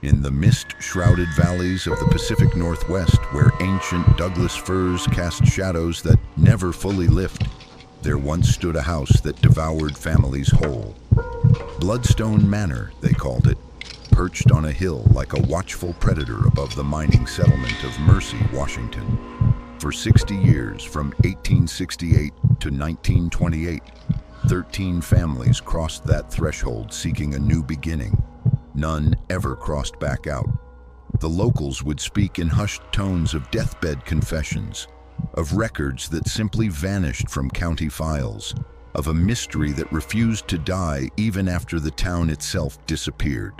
In the mist-shrouded valleys of the Pacific Northwest, where ancient Douglas firs cast shadows that never fully lift, there once stood a house that devoured families whole. Bloodstone Manor, they called it, perched on a hill like a watchful predator above the mining settlement of Mercy, Washington. For 60 years, from 1868 to 1928, 13 families crossed that threshold seeking a new beginning. None ever crossed back out. The locals would speak in hushed tones of deathbed confessions, of records that simply vanished from county files, of a mystery that refused to die even after the town itself disappeared.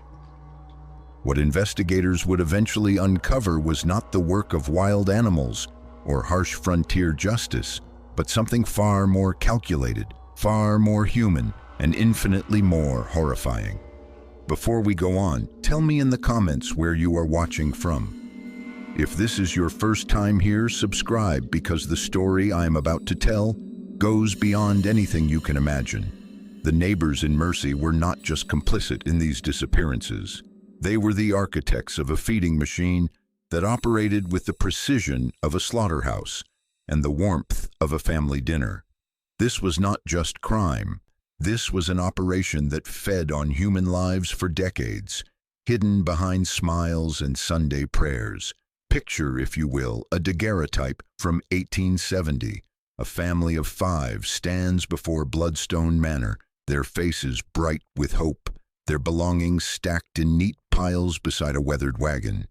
What investigators would eventually uncover was not the work of wild animals or harsh frontier justice, but something far more calculated, far more human, and infinitely more horrifying. Before we go on, tell me in the comments where you are watching from. If this is your first time here, subscribe, because the story I am about to tell goes beyond anything you can imagine. The neighbors in Mercy were not just complicit in these disappearances. They were the architects of a feeding machine that operated with the precision of a slaughterhouse and the warmth of a family dinner. This was not just crime. This was an operation that fed on human lives for decades, hidden behind smiles and Sunday prayers. Picture, if you will, a daguerreotype from 1870. A family of 5 stands before Bloodstone Manor, their faces bright with hope, their belongings stacked in neat piles beside a weathered wagon.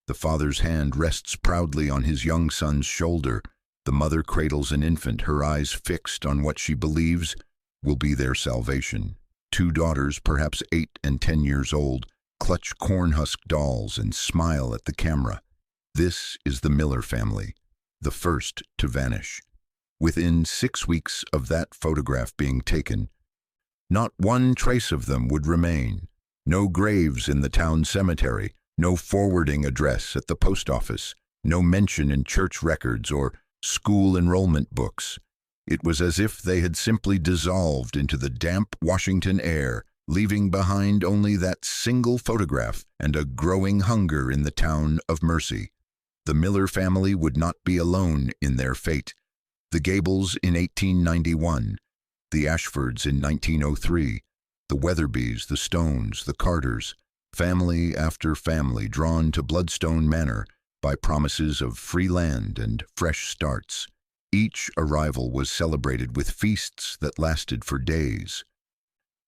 The father's hand rests proudly on his young son's shoulder. The mother cradles an infant, her eyes fixed on what she believes will be their salvation. 2 daughters, perhaps 8 and 10 years old, clutch corn-husk dolls and smile at the camera. This is the Miller family, the first to vanish. Within 6 weeks of that photograph being taken, not one trace of them would remain. No graves in the town cemetery, no forwarding address at the post office, no mention in church records or school enrollment books. It was as if they had simply dissolved into the damp Washington air, leaving behind only that single photograph and a growing hunger in the town of Mercy. The Miller family would not be alone in their fate. The Gables in 1891, the Ashfords in 1903, the Weatherbys, the Stones, the Carters, family after family drawn to Bloodstone Manor by promises of free land and fresh starts. Each arrival was celebrated with feasts that lasted for days.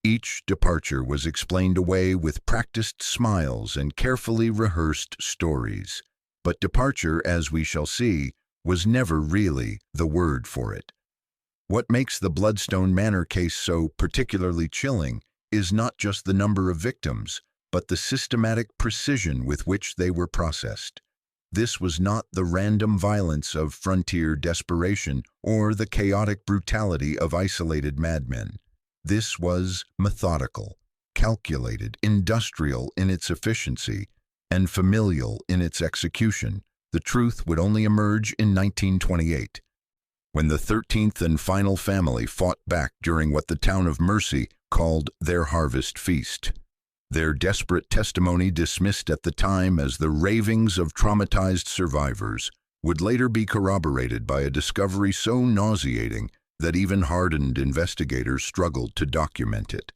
Each departure was explained away with practiced smiles and carefully rehearsed stories. But departure, as we shall see, was never really the word for it. What makes the Bloodstone Manor case so particularly chilling is not just the number of victims, but the systematic precision with which they were processed. This was not the random violence of frontier desperation or the chaotic brutality of isolated madmen. This was methodical, calculated, industrial in its efficiency, and familial in its execution. The truth would only emerge in 1928, when the 13th and final family fought back during what the town of Mercy called their harvest feast. Their desperate testimony, dismissed at the time as the ravings of traumatized survivors, would later be corroborated by a discovery so nauseating that even hardened investigators struggled to document it.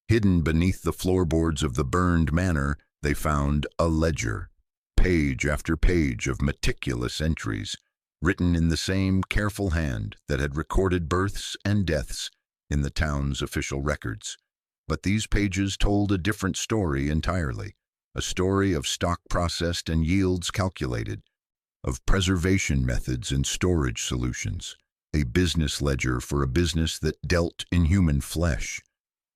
Hidden beneath the floorboards of the burned manor, they found a ledger, page after page of meticulous entries, written in the same careful hand that had recorded births and deaths in the town's official records. But these pages told a different story entirely, a story of stock processed and yields calculated, of preservation methods and storage solutions, a business ledger for a business that dealt in human flesh.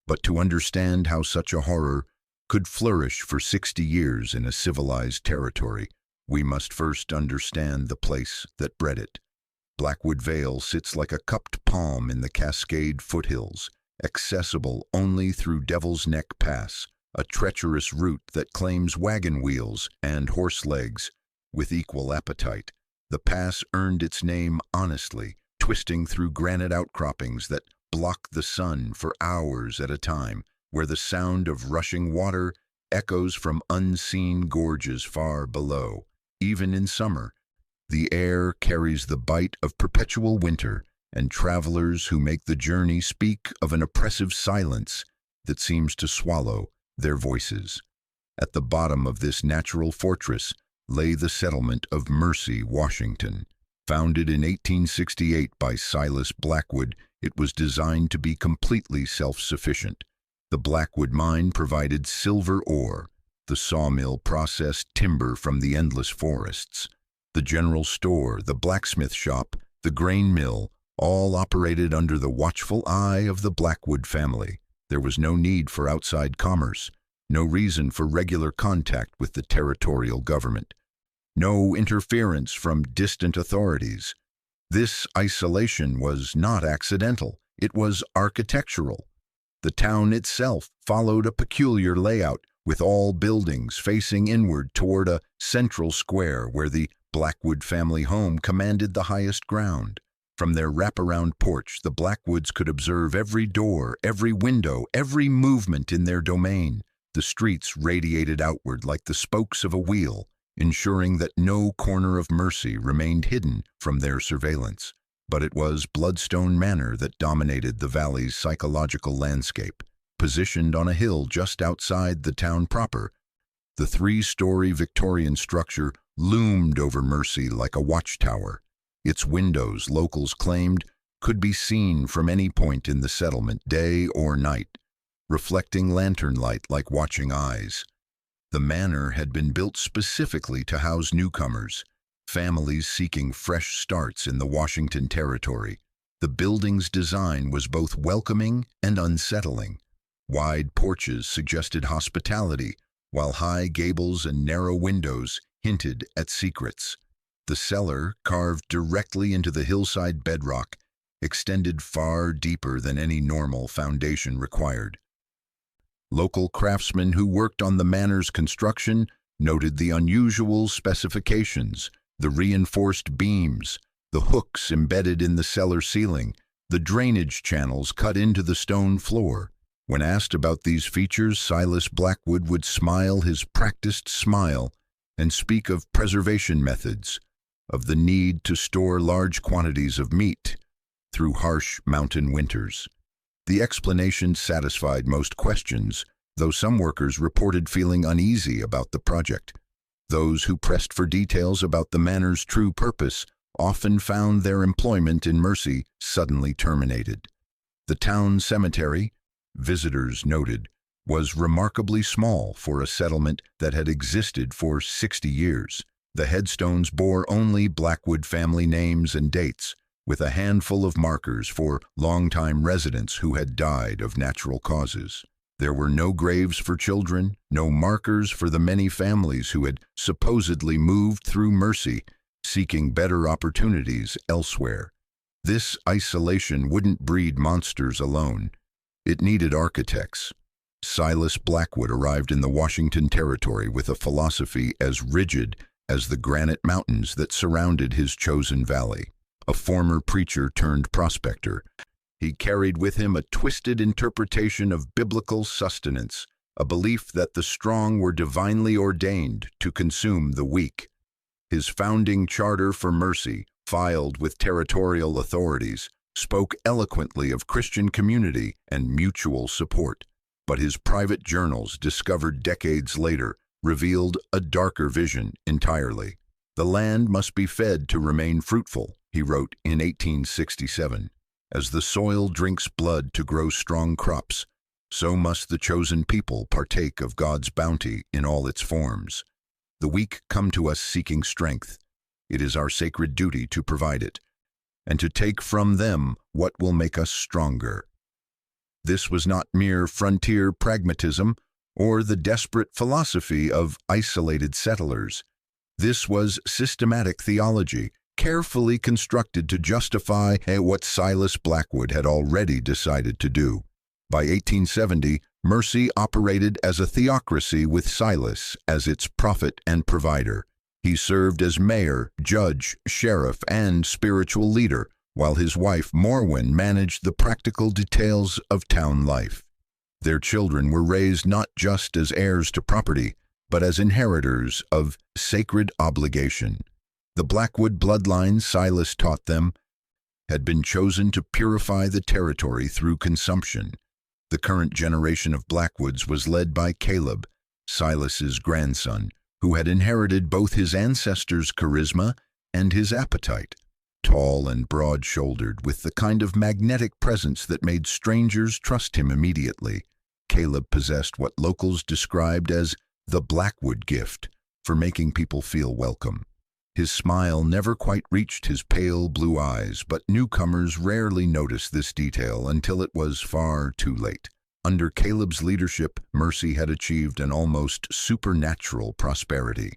But to understand how such a horror could flourish for 60 years in a civilized territory, we must first understand the place that bred it. Blackwood Vale sits like a cupped palm in the Cascade foothills, accessible only through Devil's Neck Pass, a treacherous route that claims wagon wheels and horse legs with equal appetite. The pass earned its name honestly, twisting through granite outcroppings that block the sun for hours at a time, where the sound of rushing water echoes from unseen gorges far below. Even in summer, the air carries the bite of perpetual winter, and travelers who make the journey speak of an oppressive silence that seems to swallow their voices. At the bottom of this natural fortress lay the settlement of Mercy, Washington. Founded in 1868 by Silas Blackwood, it was designed to be completely self-sufficient. The Blackwood mine provided silver ore. The sawmill processed timber from the endless forests. The general store, the blacksmith shop, the grain mill, all operated under the watchful eye of the Blackwood family. There was no need for outside commerce, no reason for regular contact with the territorial government, no interference from distant authorities. This isolation was not accidental, it was architectural. The town itself followed a peculiar layout, with all buildings facing inward toward a central square where the Blackwood family home commanded the highest ground. From their wraparound porch, the Blackwoods could observe every door, every window, every movement in their domain. The streets radiated outward like the spokes of a wheel, ensuring that no corner of Mercy remained hidden from their surveillance. But it was Bloodstone Manor that dominated the valley's psychological landscape. Positioned on a hill just outside the town proper, the three-story Victorian structure loomed over Mercy like a watchtower. Its windows, locals claimed, could be seen from any point in the settlement, day or night, reflecting lantern light like watching eyes. The manor had been built specifically to house newcomers, families seeking fresh starts in the Washington territory. The building's design was both welcoming and unsettling. Wide porches suggested hospitality, while high gables and narrow windows hinted at secrets. The cellar, carved directly into the hillside bedrock, extended far deeper than any normal foundation required. Local craftsmen who worked on the manor's construction noted the unusual specifications, the reinforced beams, the hooks embedded in the cellar ceiling, the drainage channels cut into the stone floor. When asked about these features, Silas Blackwood would smile his practiced smile and speak of preservation methods, of the need to store large quantities of meat through harsh mountain winters. The explanation satisfied most questions, though some workers reported feeling uneasy about the project. Those who pressed for details about the manor's true purpose often found their employment in Mercy suddenly terminated. The town cemetery, visitors noted, was remarkably small for a settlement that had existed for 60 years. The headstones bore only Blackwood family names and dates, with a handful of markers for longtime residents who had died of natural causes. There were no graves for children, no markers for the many families who had supposedly moved through Mercy, seeking better opportunities elsewhere. This isolation wouldn't breed monsters alone. It needed architects. Silas Blackwood arrived in the Washington territory with a philosophy as rigid as the granite mountains that surrounded his chosen valley. A former preacher turned prospector, he carried with him a twisted interpretation of biblical sustenance, a belief that the strong were divinely ordained to consume the weak. His founding charter for Mercy, filed with territorial authorities, spoke eloquently of Christian community and mutual support, but his private journals, discovered decades later, revealed a darker vision entirely. The land must be fed to remain fruitful, he wrote in 1867. As the soil drinks blood to grow strong crops, so must the chosen people partake of God's bounty in all its forms. The weak come to us seeking strength. It is our sacred duty to provide it, and to take from them what will make us stronger. This was not mere frontier pragmatism or the desperate philosophy of isolated settlers. This was systematic theology, carefully constructed to justify what Silas Blackwood had already decided to do. By 1870, Mercy operated as a theocracy with Silas as its prophet and provider. He served as mayor, judge, sheriff, and spiritual leader, while his wife, Morwen, managed the practical details of town life. Their children were raised not just as heirs to property, but as inheritors of sacred obligation. The Blackwood bloodline, Silas taught them, had been chosen to purify the territory through consumption. The current generation of Blackwoods was led by Caleb, Silas's grandson, who had inherited both his ancestors' charisma and his appetite. Tall and broad-shouldered, with the kind of magnetic presence that made strangers trust him immediately, Caleb possessed what locals described as the Blackwood gift for making people feel welcome. His smile never quite reached his pale blue eyes, but newcomers rarely noticed this detail until it was far too late. Under Caleb's leadership, Mercy had achieved an almost supernatural prosperity.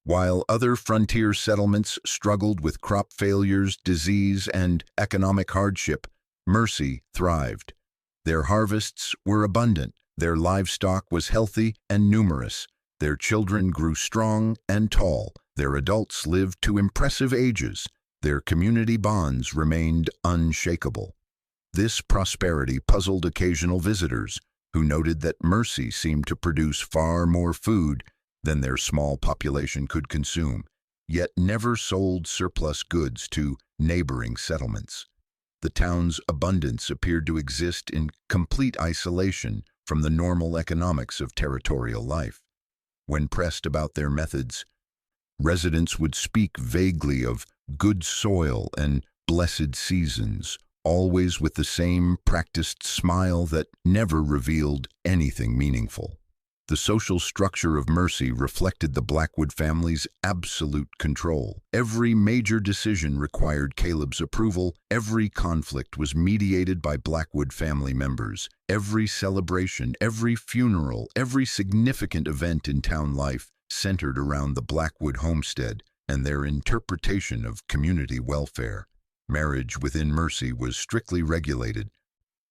While other frontier settlements struggled with crop failures, disease, and economic hardship, Mercy thrived. Their harvests were abundant, their livestock was healthy and numerous, their children grew strong and tall, their adults lived to impressive ages, their community bonds remained unshakable. This prosperity puzzled occasional visitors, who noted that Mercy seemed to produce far more food than their small population could consume, yet never sold surplus goods to neighboring settlements. The town's abundance appeared to exist in complete isolation from the normal economics of territorial life. When pressed about their methods, residents would speak vaguely of good soil and blessed seasons, always with the same practiced smile that never revealed anything meaningful. The social structure of Mercy reflected the Blackwood family's absolute control. Every major decision required Caleb's approval. Every conflict was mediated by Blackwood family members. Every celebration, every funeral, every significant event in town life centered around the Blackwood homestead and their interpretation of community welfare. Marriage within Mercy was strictly regulated,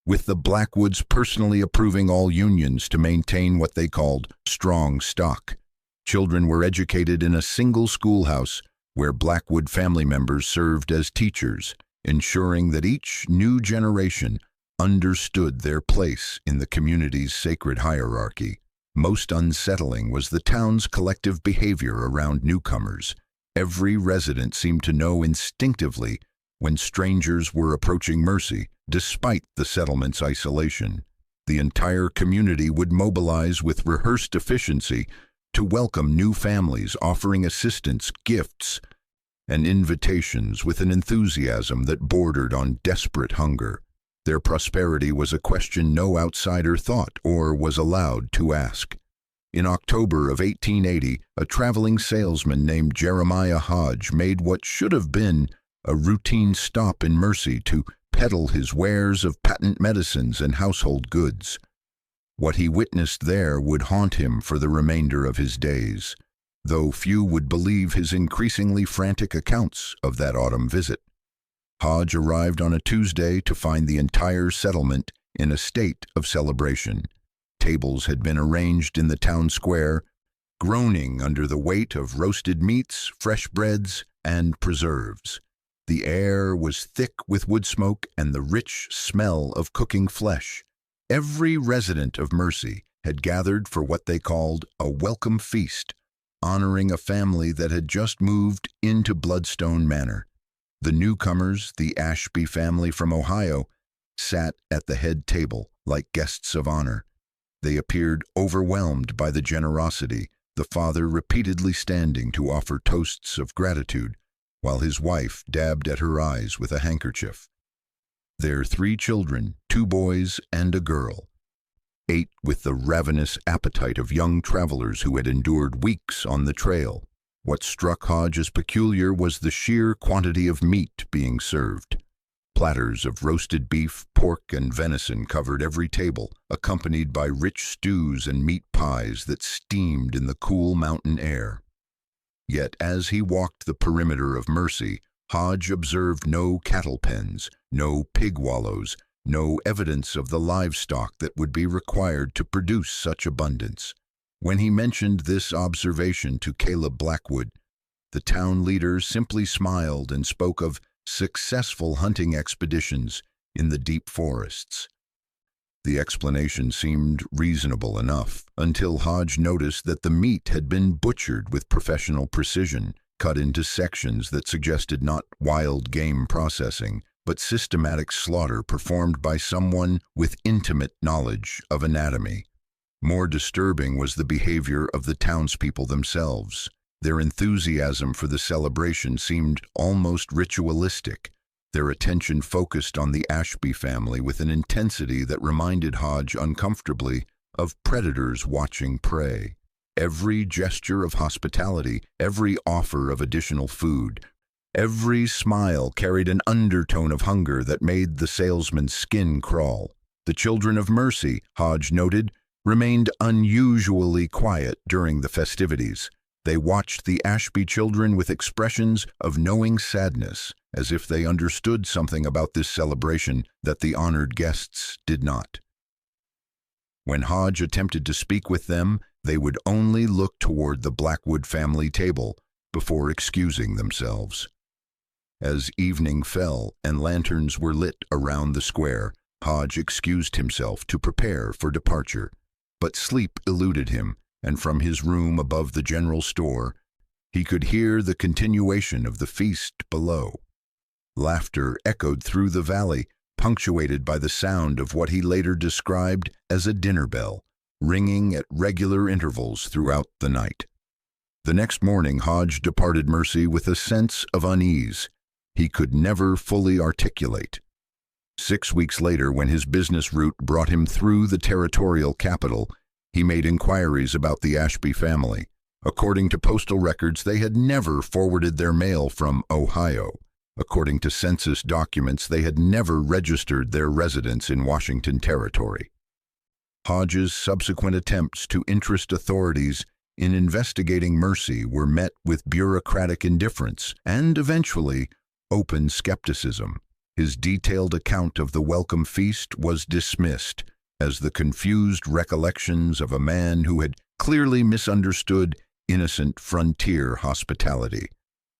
with the Blackwoods personally approving all unions to maintain what they called strong stock. Children were educated in a single schoolhouse where Blackwood family members served as teachers, ensuring that each new generation understood their place in the community's sacred hierarchy. Most unsettling was the town's collective behavior around newcomers. Every resident seemed to know instinctively when strangers were approaching Mercy. Despite the settlement's isolation, the entire community would mobilize with rehearsed efficiency to welcome new families, offering assistance, gifts, and invitations with an enthusiasm that bordered on desperate hunger. Their prosperity was a question no outsider thought or was allowed to ask. In October of 1880, a traveling salesman named Jeremiah Hodge made what should have been a routine stop in Mercy to peddle his wares of patent medicines and household goods. What he witnessed there would haunt him for the remainder of his days, though few would believe his increasingly frantic accounts of that autumn visit. Hodge arrived on a Tuesday to find the entire settlement in a state of celebration. Tables had been arranged in the town square, groaning under the weight of roasted meats, fresh breads, and preserves. The air was thick with wood smoke and the rich smell of cooking flesh. Every resident of Mercy had gathered for what they called a welcome feast, honoring a family that had just moved into Bloodstone Manor. The newcomers, the Ashby family from Ohio, sat at the head table like guests of honor. They appeared overwhelmed by the generosity, the father repeatedly standing to offer toasts of gratitude, while his wife dabbed at her eyes with a handkerchief. Their 3 children, 2 boys and a girl, ate with the ravenous appetite of young travelers who had endured weeks on the trail. What struck Hodge as peculiar was the sheer quantity of meat being served. Platters of roasted beef, pork, and venison covered every table, accompanied by rich stews and meat pies that steamed in the cool mountain air. Yet as he walked the perimeter of Mercy, Hodge observed no cattle pens, no pig wallows, no evidence of the livestock that would be required to produce such abundance. When he mentioned this observation to Caleb Blackwood, the town leader simply smiled and spoke of successful hunting expeditions in the deep forests. The explanation seemed reasonable enough until Hodge noticed that the meat had been butchered with professional precision, cut into sections that suggested not wild game processing, but systematic slaughter performed by someone with intimate knowledge of anatomy. More disturbing was the behavior of the townspeople themselves. Their enthusiasm for the celebration seemed almost ritualistic, their attention focused on the Ashby family with an intensity that reminded Hodge uncomfortably of predators watching prey. Every gesture of hospitality, every offer of additional food, every smile carried an undertone of hunger that made the salesman's skin crawl. The Children of Mercy, Hodge noted, remained unusually quiet during the festivities. They watched the Ashby children with expressions of knowing sadness, as if they understood something about this celebration that the honored guests did not. When Hodge attempted to speak with them, they would only look toward the Blackwood family table before excusing themselves. As evening fell and lanterns were lit around the square, Hodge excused himself to prepare for departure. But sleep eluded him, and from his room above the general store, he could hear the continuation of the feast below. Laughter echoed through the valley, punctuated by the sound of what he later described as a dinner bell, ringing at regular intervals throughout the night. The next morning, Hodge departed Mercy with a sense of unease he could never fully articulate. 6 weeks later, when his business route brought him through the territorial capital, he made inquiries about the Ashby family. According to postal records, they had never forwarded their mail from Ohio. According to census documents, they had never registered their residence in Washington Territory. Hodge's subsequent attempts to interest authorities in investigating Mercy were met with bureaucratic indifference and, eventually, open skepticism. His detailed account of the welcome feast was dismissed as the confused recollections of a man who had clearly misunderstood innocent frontier hospitality.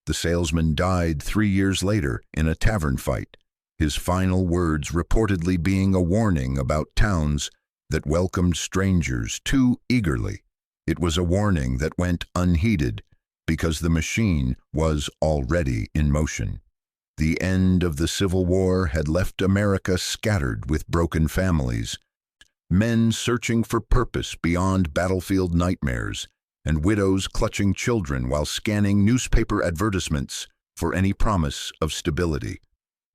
The salesman died 3 years later in a tavern fight, his final words reportedly being a warning about towns that welcomed strangers too eagerly. It was a warning that went unheeded because the machine was already in motion. The end of the Civil War had left America scattered with broken families, men searching for purpose beyond battlefield nightmares, and widows clutching children while scanning newspaper advertisements for any promise of stability.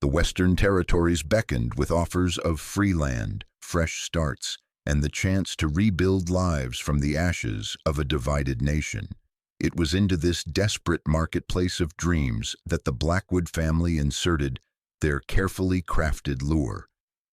The Western Territories beckoned with offers of free land, fresh starts, and the chance to rebuild lives from the ashes of a divided nation. It was into this desperate marketplace of dreams that the Blackwood family inserted their carefully crafted lure.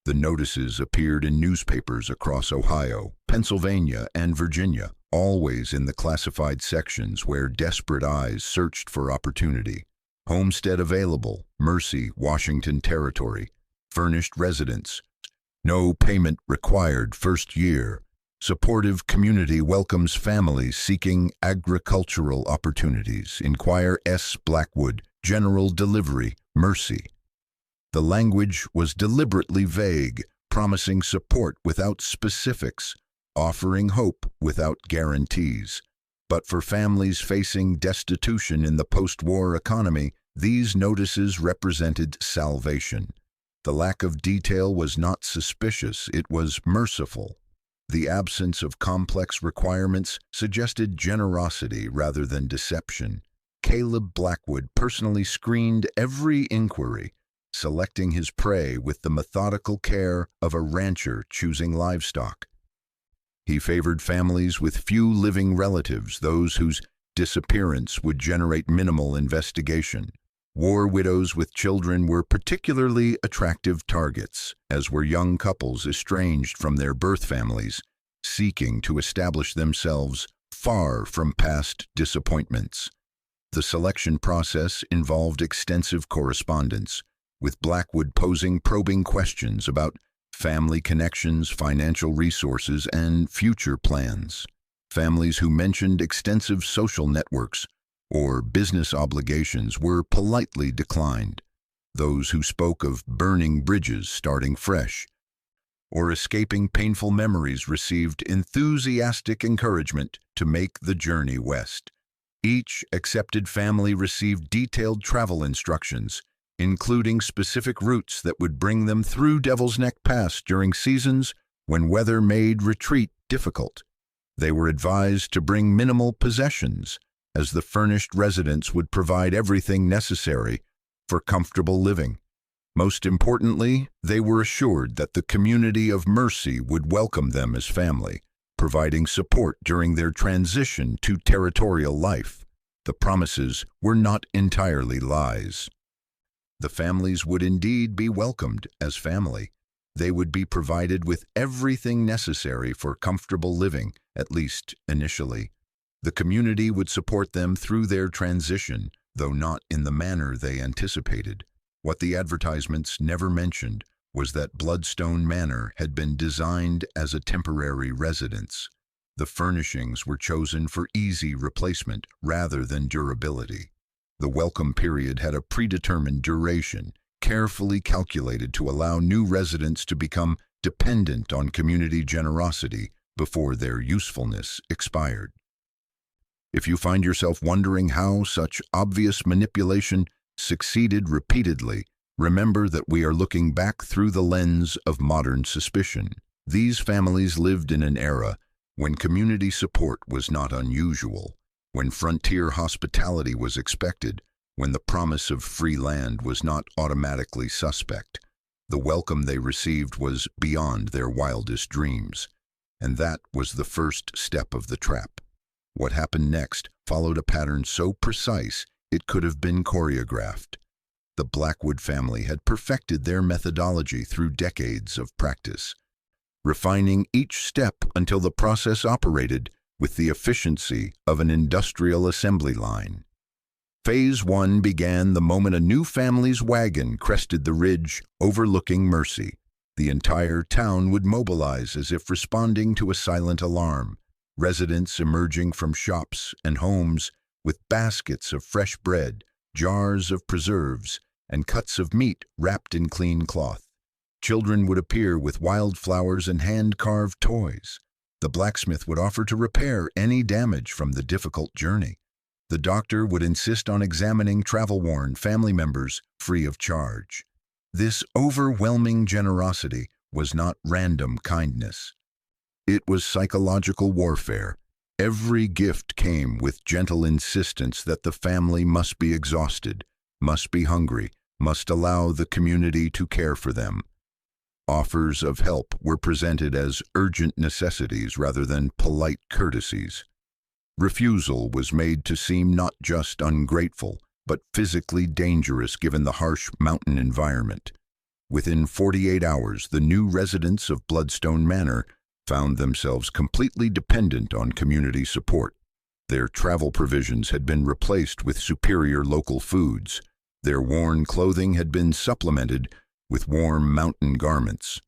The notices appeared in newspapers across Ohio, Pennsylvania, and Virginia, always in the classified sections where desperate eyes searched for opportunity. Homestead available, Mercy, Washington Territory. Furnished residence. No payment required first year. Supportive community welcomes families seeking agricultural opportunities. Inquire S. Blackwood. General delivery. Mercy. The language was deliberately vague, promising support without specifics, offering hope without guarantees. But for families facing destitution in the post-war economy, these notices represented salvation. The lack of detail was not suspicious, it was merciful. The absence of complex requirements suggested generosity rather than deception. Caleb Blackwood personally screened every inquiry, selecting his prey with the methodical care of a rancher choosing livestock. He favored families with few living relatives, those whose disappearance would generate minimal investigation. War widows with children were particularly attractive targets, as were young couples estranged from their birth families, seeking to establish themselves far from past disappointments. The selection process involved extensive correspondence, with Blackwood posing probing questions about family connections, financial resources, and future plans. Families who mentioned extensive social networks or business obligations were politely declined. Those who spoke of burning bridges starting fresh or escaping painful memories received enthusiastic encouragement to make the journey west. Each accepted family received detailed travel instructions, including specific routes that would bring them through Devil's Neck Pass during seasons when weather made retreat difficult. They were advised to bring minimal possessions, as the furnished residence would provide everything necessary for comfortable living. Most importantly, they were assured that the community of mercy would welcome them as family, providing support during their transition to territorial life. The promises were not entirely lies. The families would indeed be welcomed as family. They would be provided with everything necessary for comfortable living, at least initially. The community would support them through their transition, though not in the manner they anticipated. What the advertisements never mentioned was that Bloodstone Manor had been designed as a temporary residence. The furnishings were chosen for easy replacement rather than durability. The welcome period had a predetermined duration, carefully calculated to allow new residents to become dependent on community generosity before their usefulness expired. If you find yourself wondering how such obvious manipulation succeeded repeatedly, remember that we are looking back through the lens of modern suspicion. These families lived in an era when community support was not unusual, when frontier hospitality was expected, when the promise of free land was not automatically suspect. The welcome they received was beyond their wildest dreams, and that was the first step of the trap. What happened next followed a pattern so precise it could have been choreographed. The Blackwood family had perfected their methodology through decades of practice, refining each step until the process operated with the efficiency of an industrial assembly line. Phase 1 began the moment a new family's wagon crested the ridge overlooking Mercy. The entire town would mobilize as if responding to a silent alarm. Residents emerging from shops and homes with baskets of fresh bread, jars of preserves, and cuts of meat wrapped in clean cloth. Children would appear with wildflowers and hand-carved toys. The blacksmith would offer to repair any damage from the difficult journey. The doctor would insist on examining travel-worn family members free of charge. This overwhelming generosity was not random kindness. It was psychological warfare. Every gift came with gentle insistence that the family must be exhausted, must be hungry, must allow the community to care for them. Offers of help were presented as urgent necessities rather than polite courtesies. Refusal was made to seem not just ungrateful, but physically dangerous given the harsh mountain environment. Within 48 hours, the new residents of Bloodstone Manor found themselves completely dependent on community support. Their travel provisions had been replaced with superior local foods. Their worn clothing had been supplemented with warm mountain garments.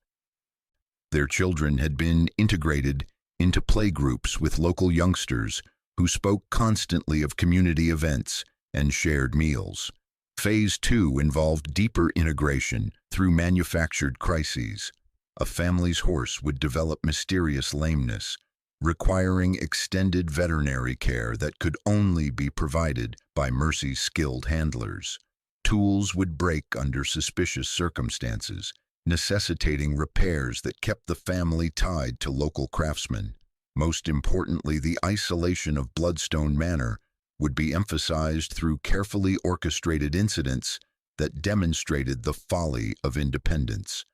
Their children had been integrated into playgroups with local youngsters who spoke constantly of community events and shared meals. Phase 2 involved deeper integration through manufactured crises. A family's horse would develop mysterious lameness, requiring extended veterinary care that could only be provided by Mercy's skilled handlers. Tools would break under suspicious circumstances, necessitating repairs that kept the family tied to local craftsmen. Most importantly, the isolation of Bloodstone Manor would be emphasized through carefully orchestrated incidents that demonstrated the folly of independence.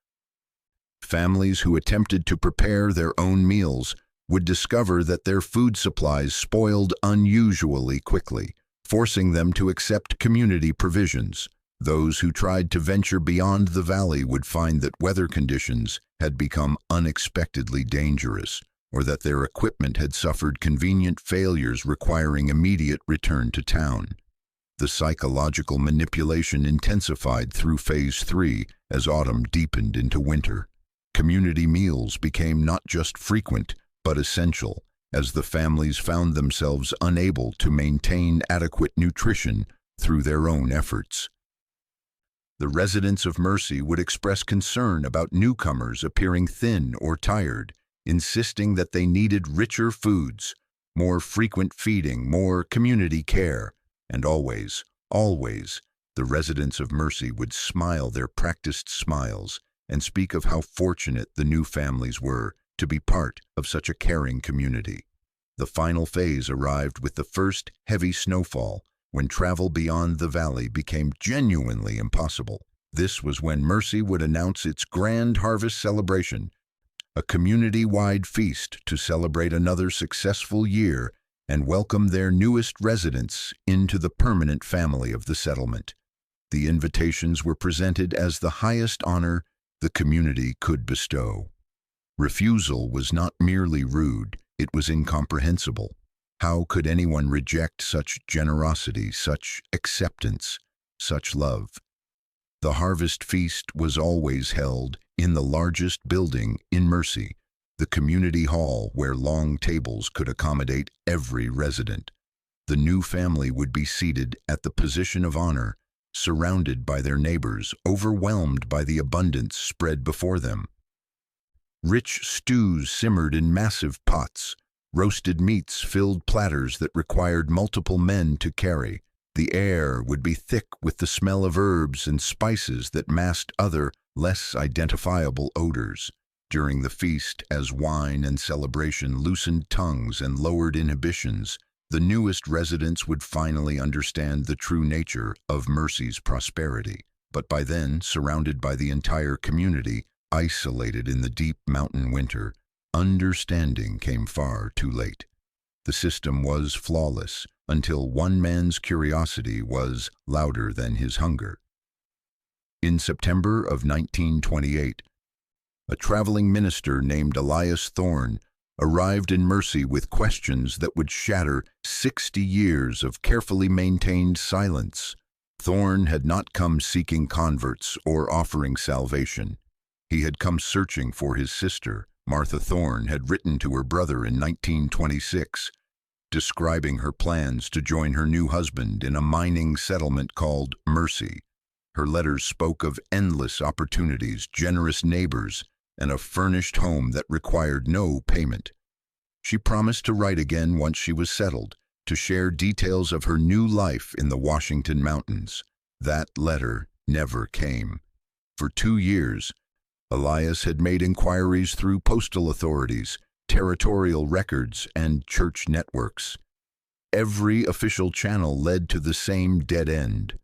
Families who attempted to prepare their own meals would discover that their food supplies spoiled unusually quickly, forcing them to accept community provisions. Those who tried to venture beyond the valley would find that weather conditions had become unexpectedly dangerous, or that their equipment had suffered convenient failures requiring immediate return to town. The psychological manipulation intensified through Phase 3 as autumn deepened into winter. Community meals became not just frequent, but essential, as the families found themselves unable to maintain adequate nutrition through their own efforts. The residents of Mercy would express concern about newcomers appearing thin or tired, insisting that they needed richer foods, more frequent feeding, more community care, and always, the residents of Mercy would smile their practiced smiles and speak of how fortunate the new families were to be part of such a caring community. The final phase arrived with the first heavy snowfall, when travel beyond the valley became genuinely impossible. This was when Mercy would announce its grand harvest celebration, a community-wide feast to celebrate another successful year and welcome their newest residents into the permanent family of the settlement. The invitations were presented as the highest honor the community could bestow. Refusal was not merely rude, it was incomprehensible. How could anyone reject such generosity, such acceptance, such love? The harvest feast was always held in the largest building in Mercy, the community hall where long tables could accommodate every resident. The new family would be seated at the position of honor, surrounded by their neighbors, overwhelmed by the abundance spread before them. Rich stews simmered in massive pots. Roasted meats filled platters that required multiple men to carry. The air would be thick with the smell of herbs and spices that masked other, less identifiable odors. During the feast, as wine and celebration loosened tongues and lowered inhibitions, the newest residents would finally understand the true nature of Mercy's prosperity. But by then, surrounded by the entire community, isolated in the deep mountain winter, understanding came far too late. The system was flawless until one man's curiosity was louder than his hunger. In September of 1928, a traveling minister named Elias Thorne arrived in Mercy with questions that would shatter 60 years of carefully maintained silence. Thorne had not come seeking converts or offering salvation. He had come searching for his sister. Martha Thorne had written to her brother in 1926, describing her plans to join her new husband in a mining settlement called Mercy. Her letters spoke of endless opportunities, generous neighbors, and a furnished home that required no payment. She promised to write again once she was settled, to share details of her new life in the Washington Mountains. That letter never came. For 2 years, Elias had made inquiries through postal authorities, territorial records, and church networks. Every official channel led to the same dead end.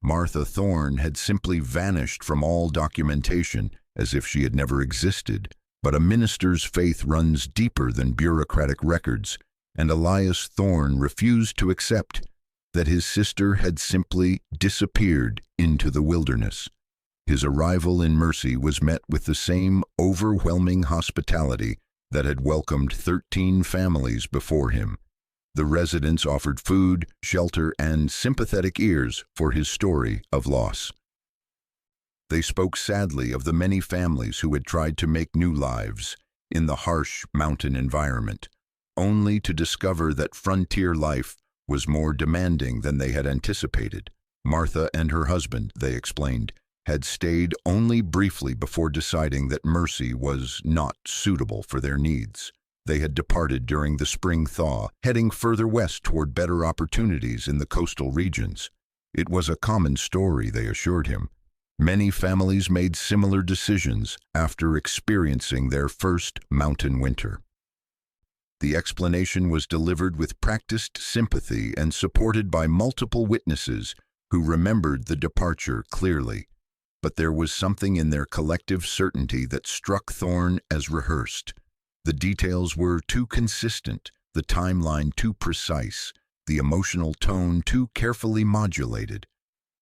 Martha Thorne had simply vanished from all documentation, as if she had never existed. But a minister's faith runs deeper than bureaucratic records, and Elias Thorne refused to accept that his sister had simply disappeared into the wilderness. His arrival in Mercy was met with the same overwhelming hospitality that had welcomed 13 families before him. The residents offered food, shelter, and sympathetic ears for his story of loss. They spoke sadly of the many families who had tried to make new lives in the harsh mountain environment, only to discover that frontier life was more demanding than they had anticipated. Martha and her husband, they explained, had stayed only briefly before deciding that Mercy was not suitable for their needs. They had departed during the spring thaw, heading further west toward better opportunities in the coastal regions. It was a common story, they assured him. Many families made similar decisions after experiencing their first mountain winter. The explanation was delivered with practiced sympathy and supported by multiple witnesses who remembered the departure clearly. But there was something in their collective certainty that struck Thorne as rehearsed. The details were too consistent, the timeline too precise, the emotional tone too carefully modulated.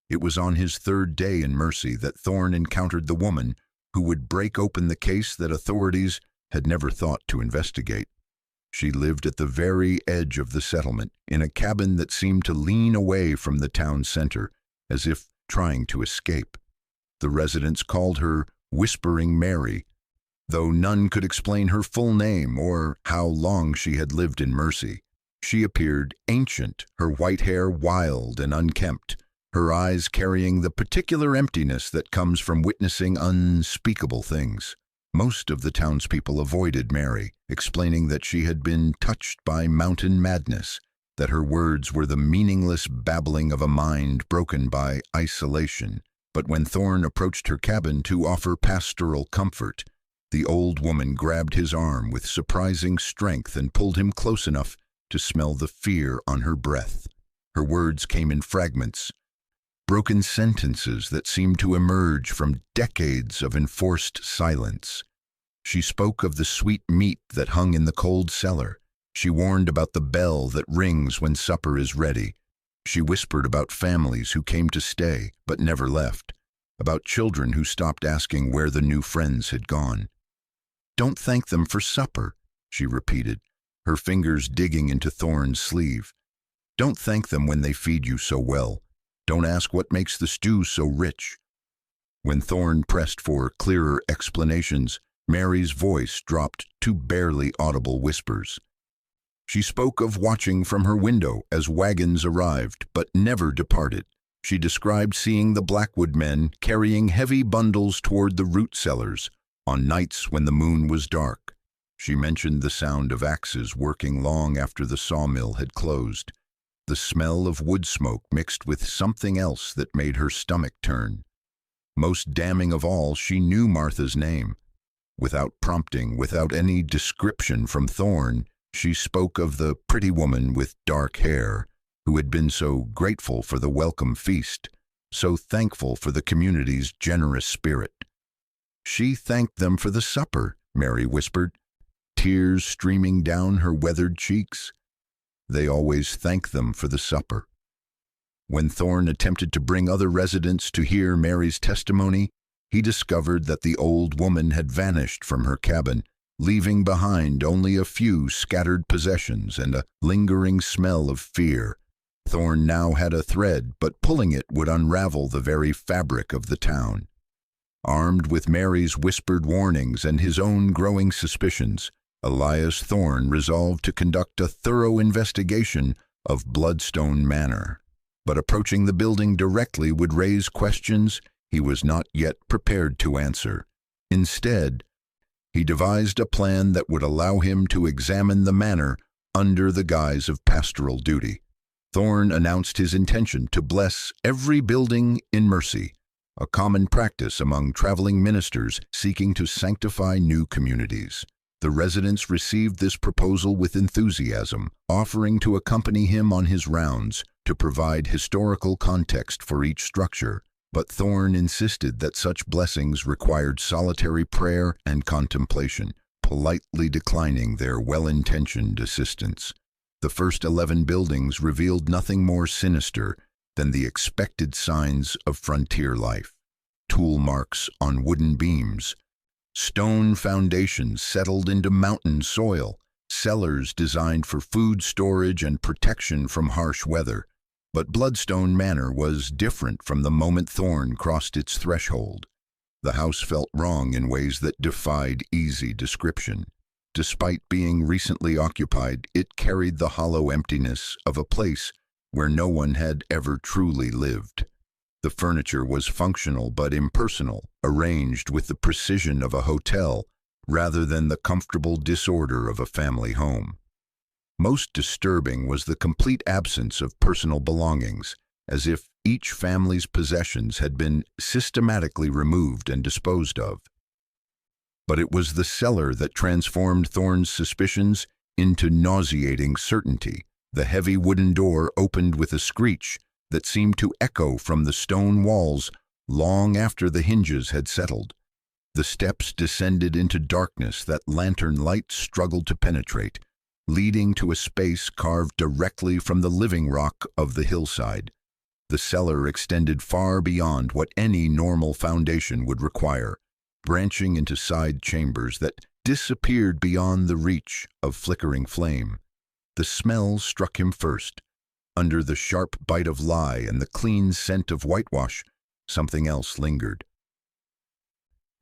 It was on his 3rd day in Mercy that Thorne encountered the woman who would break open the case that authorities had never thought to investigate. She lived at the very edge of the settlement, in a cabin that seemed to lean away from the town center, as if trying to escape. The residents called her Whispering Mary, though none could explain her full name or how long she had lived in Mercy. She appeared ancient, her white hair wild and unkempt, her eyes carrying the particular emptiness that comes from witnessing unspeakable things. Most of the townspeople avoided Mary, explaining that she had been touched by mountain madness, that her words were the meaningless babbling of a mind broken by isolation. But when Thorn approached her cabin to offer pastoral comfort, the old woman grabbed his arm with surprising strength and pulled him close enough to smell the fear on her breath. Her words came in fragments, broken sentences that seemed to emerge from decades of enforced silence. She spoke of the sweet meat that hung in the cold cellar. She warned about the bell that rings when supper is ready. She whispered about families who came to stay but never left, about children who stopped asking where the new friends had gone. "Don't thank them for supper," she repeated, her fingers digging into Thorn's sleeve. "Don't thank them when they feed you so well. Don't ask what makes the stew so rich." When Thorn pressed for clearer explanations, Mary's voice dropped to barely audible whispers. She spoke of watching from her window as wagons arrived but never departed. She described seeing the Blackwood men carrying heavy bundles toward the root cellars on nights when the moon was dark. She mentioned the sound of axes working long after the sawmill had closed, the smell of wood smoke mixed with something else that made her stomach turn. Most damning of all, she knew Martha's name. Without prompting, without any description from Thorn, she spoke of the pretty woman with dark hair, who had been so grateful for the welcome feast, so thankful for the community's generous spirit. "She thanked them for the supper," Mary whispered, tears streaming down her weathered cheeks. "They always thank them for the supper." When Thorn attempted to bring other residents to hear Mary's testimony, he discovered that the old woman had vanished from her cabin, leaving behind only a few scattered possessions and a lingering smell of fear. Thorn now had a thread, but pulling it would unravel the very fabric of the town. Armed with Mary's whispered warnings and his own growing suspicions, Elias Thorn resolved to conduct a thorough investigation of Bloodstone Manor. But approaching the building directly would raise questions he was not yet prepared to answer. Instead, he devised a plan that would allow him to examine the manor under the guise of pastoral duty. Thorn announced his intention to bless every building in mercy, a common practice among traveling ministers seeking to sanctify new communities. The residents received this proposal with enthusiasm, offering to accompany him on his rounds to provide historical context for each structure. But Thorn insisted that such blessings required solitary prayer and contemplation, politely declining their well-intentioned assistance. The first 11 buildings revealed nothing more sinister than the expected signs of frontier life. Tool marks on wooden beams, stone foundations settled into mountain soil, cellars designed for food storage and protection from harsh weather. But Bloodstone Manor was different from the moment Thorn crossed its threshold. The house felt wrong in ways that defied easy description. Despite being recently occupied, it carried the hollow emptiness of a place where no one had ever truly lived. The furniture was functional but impersonal, arranged with the precision of a hotel rather than the comfortable disorder of a family home. Most disturbing was the complete absence of personal belongings, as if each family's possessions had been systematically removed and disposed of. But it was the cellar that transformed Thorn's suspicions into nauseating certainty. The heavy wooden door opened with a screech that seemed to echo from the stone walls long after the hinges had settled. The steps descended into darkness that lantern light struggled to penetrate, leading to a space carved directly from the living rock of the hillside. The cellar extended far beyond what any normal foundation would require, branching into side chambers that disappeared beyond the reach of flickering flame. The smell struck him first. Under the sharp bite of lye and the clean scent of whitewash, something else lingered.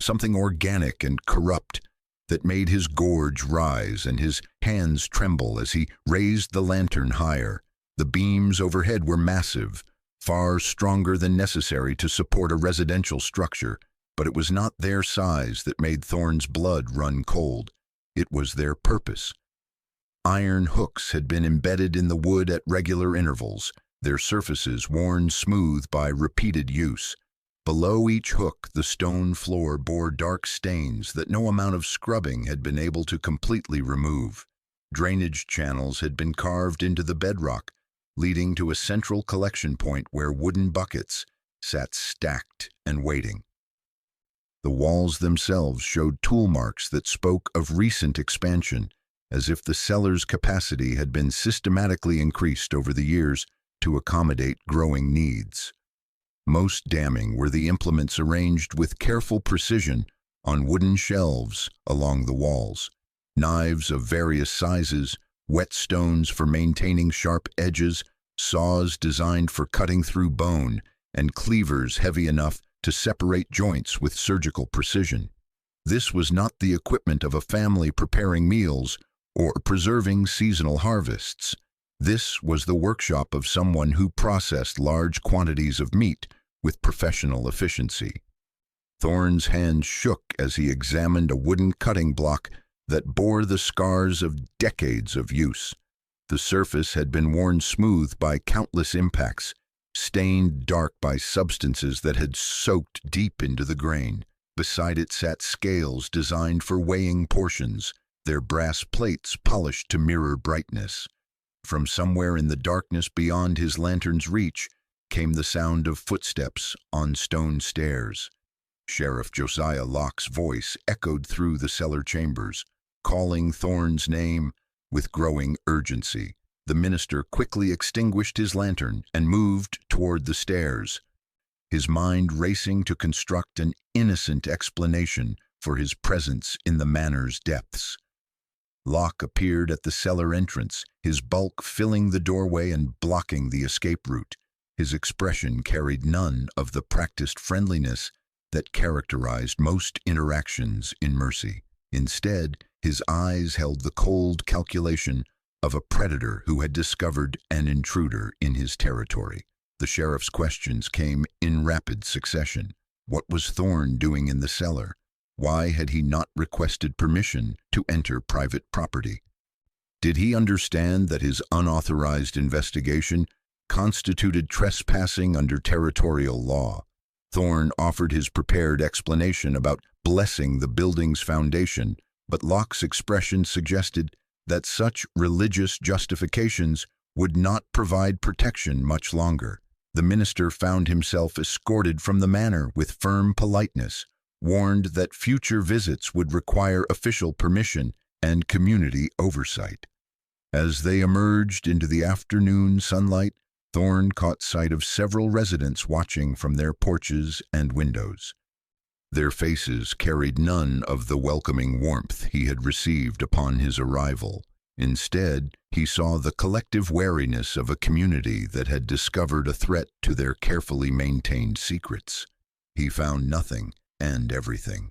Something organic and corrupt that made his gorge rise and his hands tremble as he raised the lantern higher. The beams overhead were massive, far stronger than necessary to support a residential structure, but it was not their size that made Thorn's blood run cold. It was their purpose. Iron hooks had been embedded in the wood at regular intervals, their surfaces worn smooth by repeated use. Below each hook, the stone floor bore dark stains that no amount of scrubbing had been able to completely remove. Drainage channels had been carved into the bedrock, leading to a central collection point where wooden buckets sat stacked and waiting. The walls themselves showed tool marks that spoke of recent expansion, as if the cellar's capacity had been systematically increased over the years to accommodate growing needs. Most damning were the implements arranged with careful precision on wooden shelves along the walls. Knives of various sizes, whetstones for maintaining sharp edges, saws designed for cutting through bone, and cleavers heavy enough to separate joints with surgical precision. This was not the equipment of a family preparing meals or preserving seasonal harvests. This was the workshop of someone who processed large quantities of meat with professional efficiency. Thorn's hand shook as he examined a wooden cutting block that bore the scars of decades of use. The surface had been worn smooth by countless impacts, stained dark by substances that had soaked deep into the grain. Beside it sat scales designed for weighing portions, their brass plates polished to mirror brightness. From somewhere in the darkness beyond his lantern's reach came the sound of footsteps on stone stairs. Sheriff Josiah Locke's voice echoed through the cellar chambers, calling Thorn's name with growing urgency. The minister quickly extinguished his lantern and moved toward the stairs, his mind racing to construct an innocent explanation for his presence in the manor's depths. Locke appeared at the cellar entrance, his bulk filling the doorway and blocking the escape route. His expression carried none of the practiced friendliness that characterized most interactions in Mercy. Instead, his eyes held the cold calculation of a predator who had discovered an intruder in his territory. The sheriff's questions came in rapid succession. What was Thorn doing in the cellar? Why had he not requested permission to enter private property? Did he understand that his unauthorized investigation constituted trespassing under territorial law? Thorn offered his prepared explanation about blessing the building's foundation, but Locke's expression suggested that such religious justifications would not provide protection much longer. The minister found himself escorted from the manor with firm politeness, warned that future visits would require official permission and community oversight. As they emerged into the afternoon sunlight, Thorn caught sight of several residents watching from their porches and windows. Their faces carried none of the welcoming warmth he had received upon his arrival. Instead, he saw the collective wariness of a community that had discovered a threat to their carefully maintained secrets. He found nothing and everything.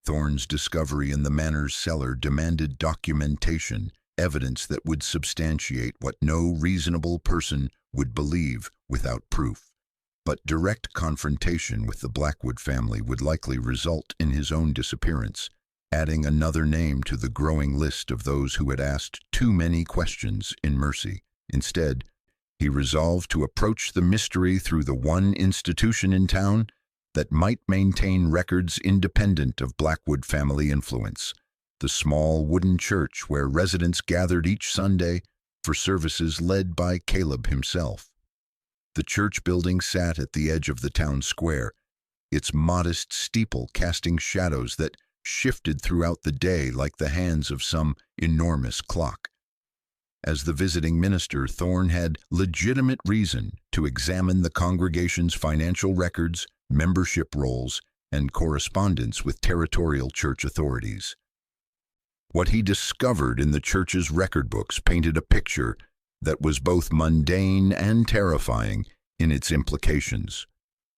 Thorn's discovery in the manor's cellar demanded documentation, evidence that would substantiate what no reasonable person would believe without proof. But direct confrontation with the Blackwood family would likely result in his own disappearance, adding another name to the growing list of those who had asked too many questions in Mercy. Instead, he resolved to approach the mystery through the one institution in town that might maintain records independent of Blackwood family influence, the small wooden church where residents gathered each Sunday for services led by Caleb himself. The church building sat at the edge of the town square, its modest steeple casting shadows that shifted throughout the day like the hands of some enormous clock. As the visiting minister, Thorn had legitimate reason to examine the congregation's financial records, membership rolls, and correspondence with territorial church authorities. What he discovered in the church's record books painted a picture that was both mundane and terrifying in its implications.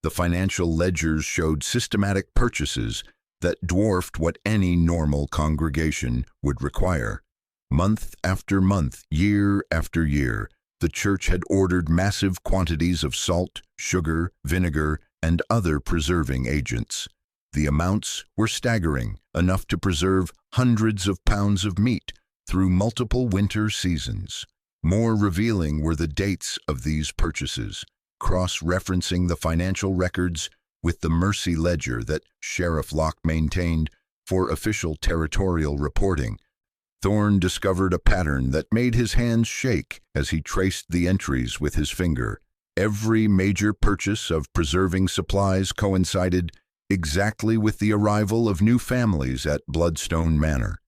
The financial ledgers showed systematic purchases that dwarfed what any normal congregation would require. Month after month, year after year, The church had ordered massive quantities of salt, sugar, vinegar, and other preserving agents. The amounts were staggering, enough to preserve hundreds of pounds of meat through multiple winter seasons. More revealing were the dates of these purchases, cross-referencing the financial records with the Mercy ledger that Sheriff Locke maintained for official territorial reporting. Thorne discovered a pattern that made his hands shake as he traced the entries with his finger. Every major purchase of preserving supplies coincided exactly with the arrival of new families at Bloodstone Manor.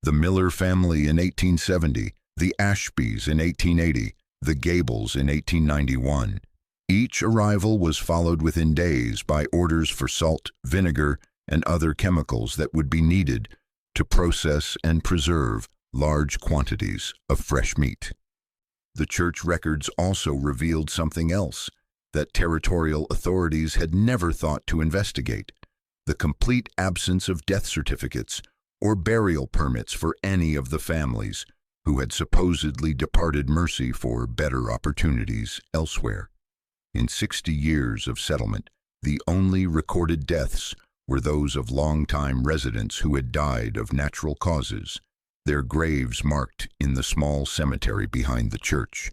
The Miller family in 1870, the Ashbys in 1880, the Gables in 1891. Each arrival was followed within days by orders for salt, vinegar, and other chemicals that would be needed to process and preserve large quantities of fresh meat. The church records also revealed something else that territorial authorities had never thought to investigate: the complete absence of death certificates or burial permits for any of the families who had supposedly departed Mercy for better opportunities elsewhere. In 60 years of settlement, the only recorded deaths were those of longtime residents who had died of natural causes, their graves marked in the small cemetery behind the church.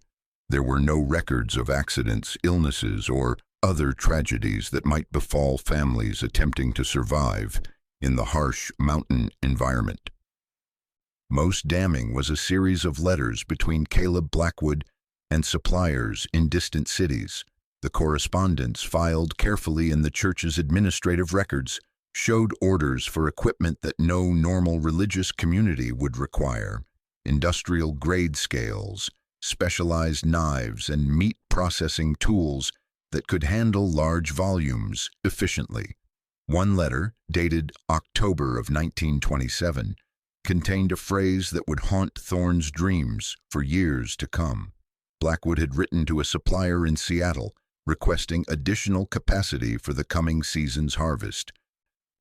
There were no records of accidents, illnesses, or other tragedies that might befall families attempting to survive in the harsh mountain environment. Most damning was a series of letters between Caleb Blackwood and suppliers in distant cities. The correspondence, filed carefully in the church's administrative records, showed orders for equipment that no normal religious community would require: industrial grade scales, specialized knives, and meat processing tools that could handle large volumes efficiently. One letter, dated October of 1927, contained a phrase that would haunt Thorne's dreams for years to come. Blackwood had written to a supplier in Seattle, requesting additional capacity for the coming season's harvest.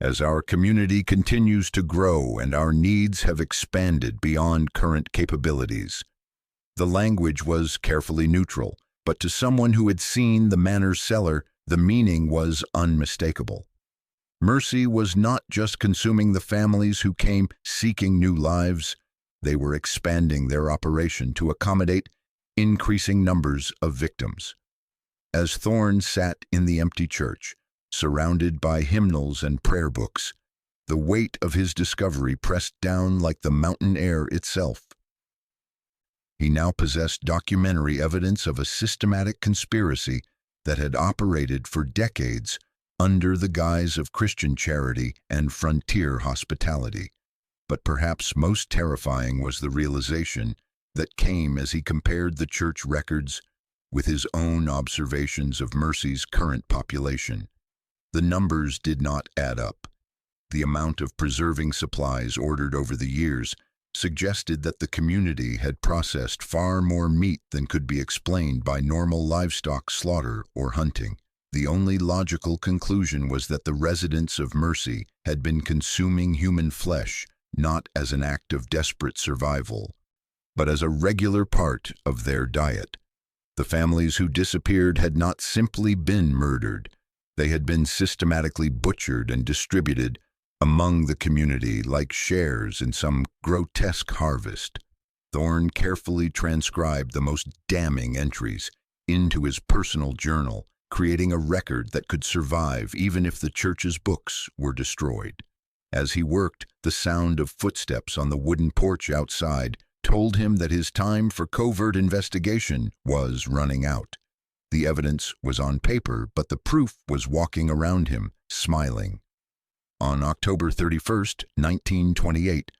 As our community continues to grow and our needs have expanded beyond current capabilities. The language was carefully neutral, but to someone who had seen the manor's cellar, the meaning was unmistakable. Mercy was not just consuming the families who came seeking new lives, they were expanding their operation to accommodate increasing numbers of victims. As Thorne sat in the empty church, surrounded by hymnals and prayer books, the weight of his discovery pressed down like the mountain air itself. He now possessed documentary evidence of a systematic conspiracy that had operated for decades under the guise of Christian charity and frontier hospitality. But perhaps most terrifying was the realization that came as he compared the church records with his own observations of Mercy's current population. The numbers did not add up. The amount of preserving supplies ordered over the years suggested that the community had processed far more meat than could be explained by normal livestock slaughter or hunting. The only logical conclusion was that the residents of Mercy had been consuming human flesh not as an act of desperate survival, but as a regular part of their diet. The families who disappeared had not simply been murdered. They had been systematically butchered and distributed among the community like shares in some grotesque harvest. Thorne carefully transcribed the most damning entries into his personal journal, creating a record that could survive even if the church's books were destroyed. As he worked, the sound of footsteps on the wooden porch outside told him that his time for covert investigation was running out. The evidence was on paper, but the proof was walking around him, smiling. On October 31st, 1928,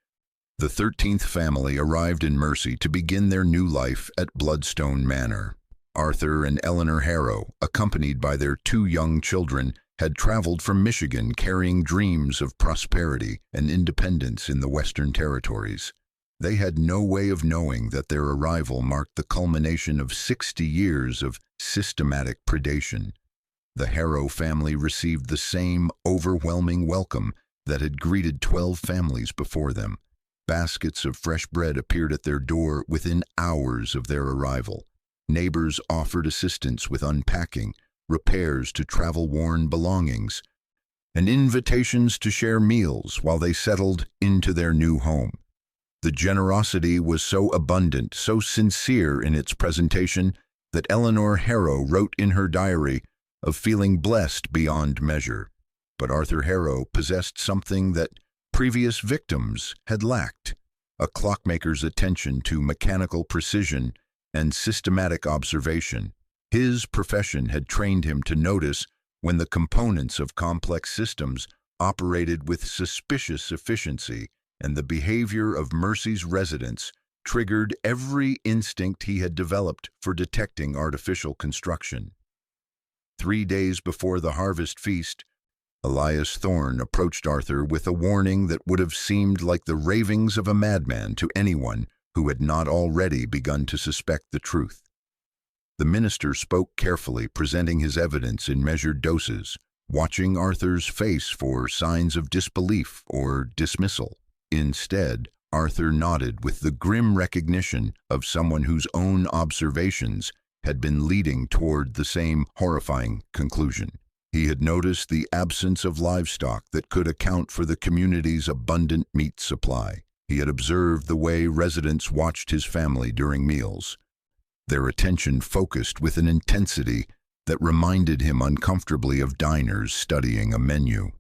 the 13th family arrived in Mercy to begin their new life at Bloodstone Manor. Arthur and Eleanor Harrow, accompanied by their 2 young children, had traveled from Michigan carrying dreams of prosperity and independence in the Western Territories. They had no way of knowing that their arrival marked the culmination of 60 years of systematic predation. The Harrow family received the same overwhelming welcome that had greeted 12 families before them. Baskets of fresh bread appeared at their door within hours of their arrival. Neighbors offered assistance with unpacking, repairs to travel-worn belongings, and invitations to share meals while they settled into their new home. The generosity was so abundant, so sincere in its presentation, that Eleanor Harrow wrote in her diary of feeling blessed beyond measure. But Arthur Harrow possessed something that previous victims had lacked: a clockmaker's attention to mechanical precision and systematic observation. His profession had trained him to notice when the components of complex systems operated with suspicious efficiency, and the behavior of Mercy's residents triggered every instinct he had developed for detecting artificial construction. 3 days before the harvest feast, Elias Thorne approached Arthur with a warning that would have seemed like the ravings of a madman to anyone who had not already begun to suspect the truth. The minister spoke carefully, presenting his evidence in measured doses, watching Arthur's face for signs of disbelief or dismissal. Instead, Arthur nodded with the grim recognition of someone whose own observations had been leading toward the same horrifying conclusion. He had noticed the absence of livestock that could account for the community's abundant meat supply. He had observed the way residents watched his family during meals, their attention focused with an intensity that reminded him uncomfortably of diners studying a menu.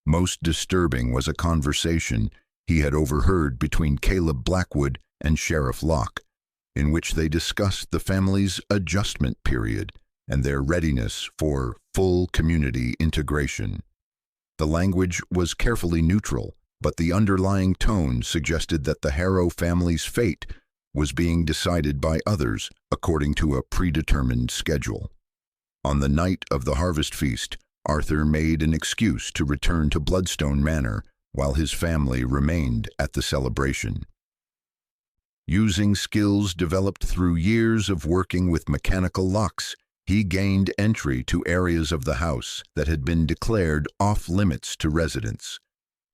Most disturbing was a conversation he had overheard between Caleb Blackwood and Sheriff Locke, in which they discussed the family's adjustment period and their readiness for full community integration. The language was carefully neutral, but the underlying tone suggested that the Harrow family's fate was being decided by others according to a predetermined schedule. On the night of the harvest feast, Arthur made an excuse to return to Bloodstone Manor while his family remained at the celebration. Using skills developed through years of working with mechanical locks, he gained entry to areas of the house that had been declared off-limits to residents.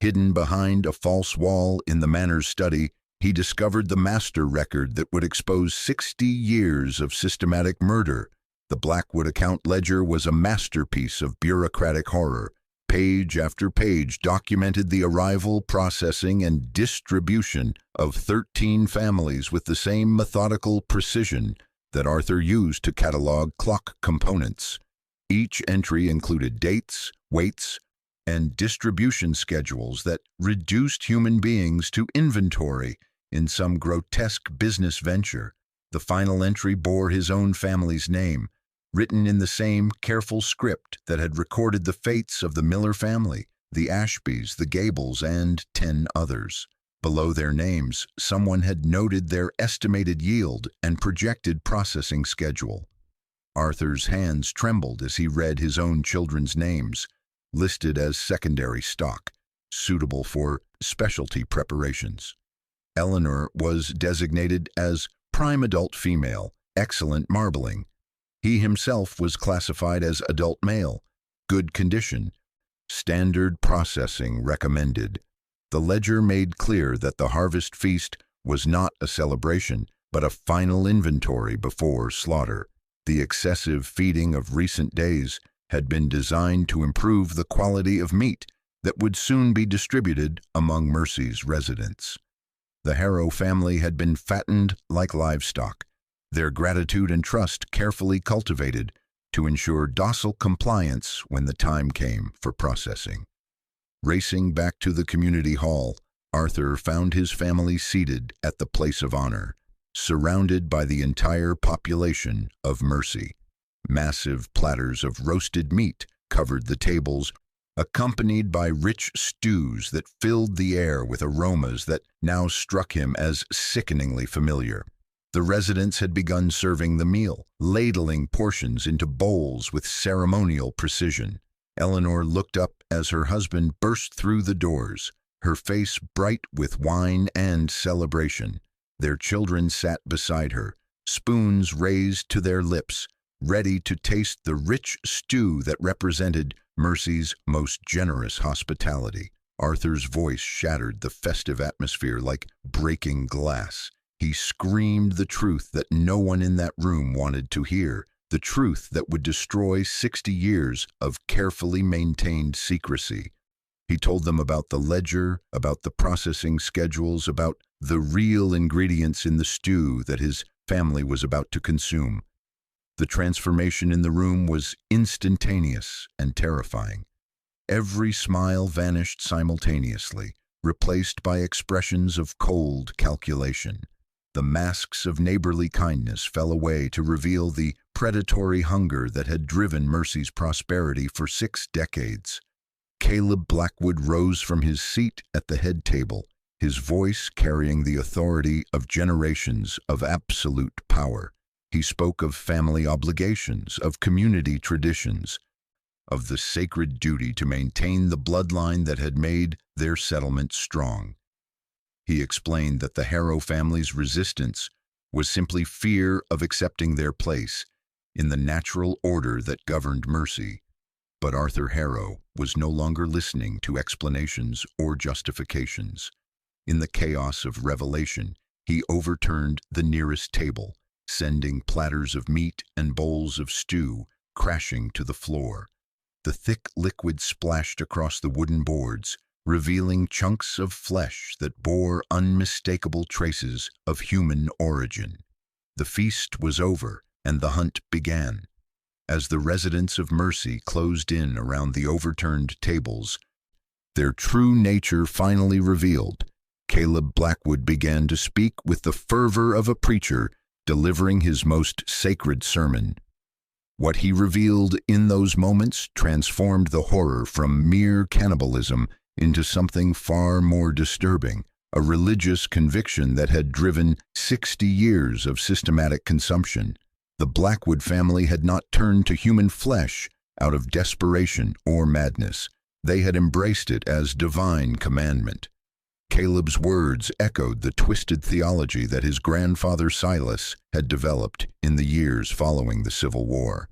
Hidden behind a false wall in the manor's study, he discovered the master record that would expose 60 years of systematic murder. The Blackwood account ledger was a masterpiece of bureaucratic horror. Page after page documented the arrival, processing, and distribution of 13 families with the same methodical precision that Arthur used to catalog clock components. Each entry included dates, weights, and distribution schedules that reduced human beings to inventory in some grotesque business venture. The final entry bore his own family's name, written in the same careful script that had recorded the fates of the Miller family, the Ashbys, the Gables, and 10 others. Below their names, someone had noted their estimated yield and projected processing schedule. Arthur's hands trembled as he read his own children's names, listed as secondary stock, suitable for specialty preparations. Eleanor was designated as prime adult female, excellent marbling. He himself was classified as adult male, good condition, standard processing recommended. The ledger made clear that the harvest feast was not a celebration, but a final inventory before slaughter. The excessive feeding of recent days had been designed to improve the quality of meat that would soon be distributed among Mercy's residents. The Harrow family had been fattened like livestock, their gratitude and trust carefully cultivated to ensure docile compliance when the time came for processing. Racing back to the community hall, Arthur found his family seated at the place of honor, surrounded by the entire population of Mercy. Massive platters of roasted meat covered the tables, accompanied by rich stews that filled the air with aromas that now struck him as sickeningly familiar. The residents had begun serving the meal, ladling portions into bowls with ceremonial precision. Eleanor looked up as her husband burst through the doors, her face bright with wine and celebration. Their children sat beside her, spoons raised to their lips, ready to taste the rich stew that represented Mercy's most generous hospitality. Arthur's voice shattered the festive atmosphere like breaking glass. He screamed the truth that no one in that room wanted to hear, the truth that would destroy 60 years of carefully maintained secrecy. He told them about the ledger, about the processing schedules, about the real ingredients in the stew that his family was about to consume. The transformation in the room was instantaneous and terrifying. Every smile vanished simultaneously, replaced by expressions of cold calculation. The masks of neighborly kindness fell away to reveal the predatory hunger that had driven Mercy's prosperity for 6 decades. Caleb Blackwood rose from his seat at the head table, his voice carrying the authority of generations of absolute power. He spoke of family obligations, of community traditions, of the sacred duty to maintain the bloodline that had made their settlement strong. He explained that the Harrow family's resistance was simply fear of accepting their place in the natural order that governed Mercy. But Arthur Harrow was no longer listening to explanations or justifications. In the chaos of revelation, he overturned the nearest table, sending platters of meat and bowls of stew crashing to the floor. The thick liquid splashed across the wooden boards, revealing chunks of flesh that bore unmistakable traces of human origin. The feast was over, and the hunt began. As the residents of Mercy closed in around the overturned tables, their true nature finally revealed, Caleb Blackwood began to speak with the fervor of a preacher delivering his most sacred sermon. What he revealed in those moments transformed the horror from mere cannibalism into something far more disturbing, a religious conviction that had driven 60 years of systematic consumption. The Blackwood family had not turned to human flesh out of desperation or madness. They had embraced it as divine commandment. Caleb's words echoed the twisted theology that his grandfather Silas had developed in the years following the Civil War.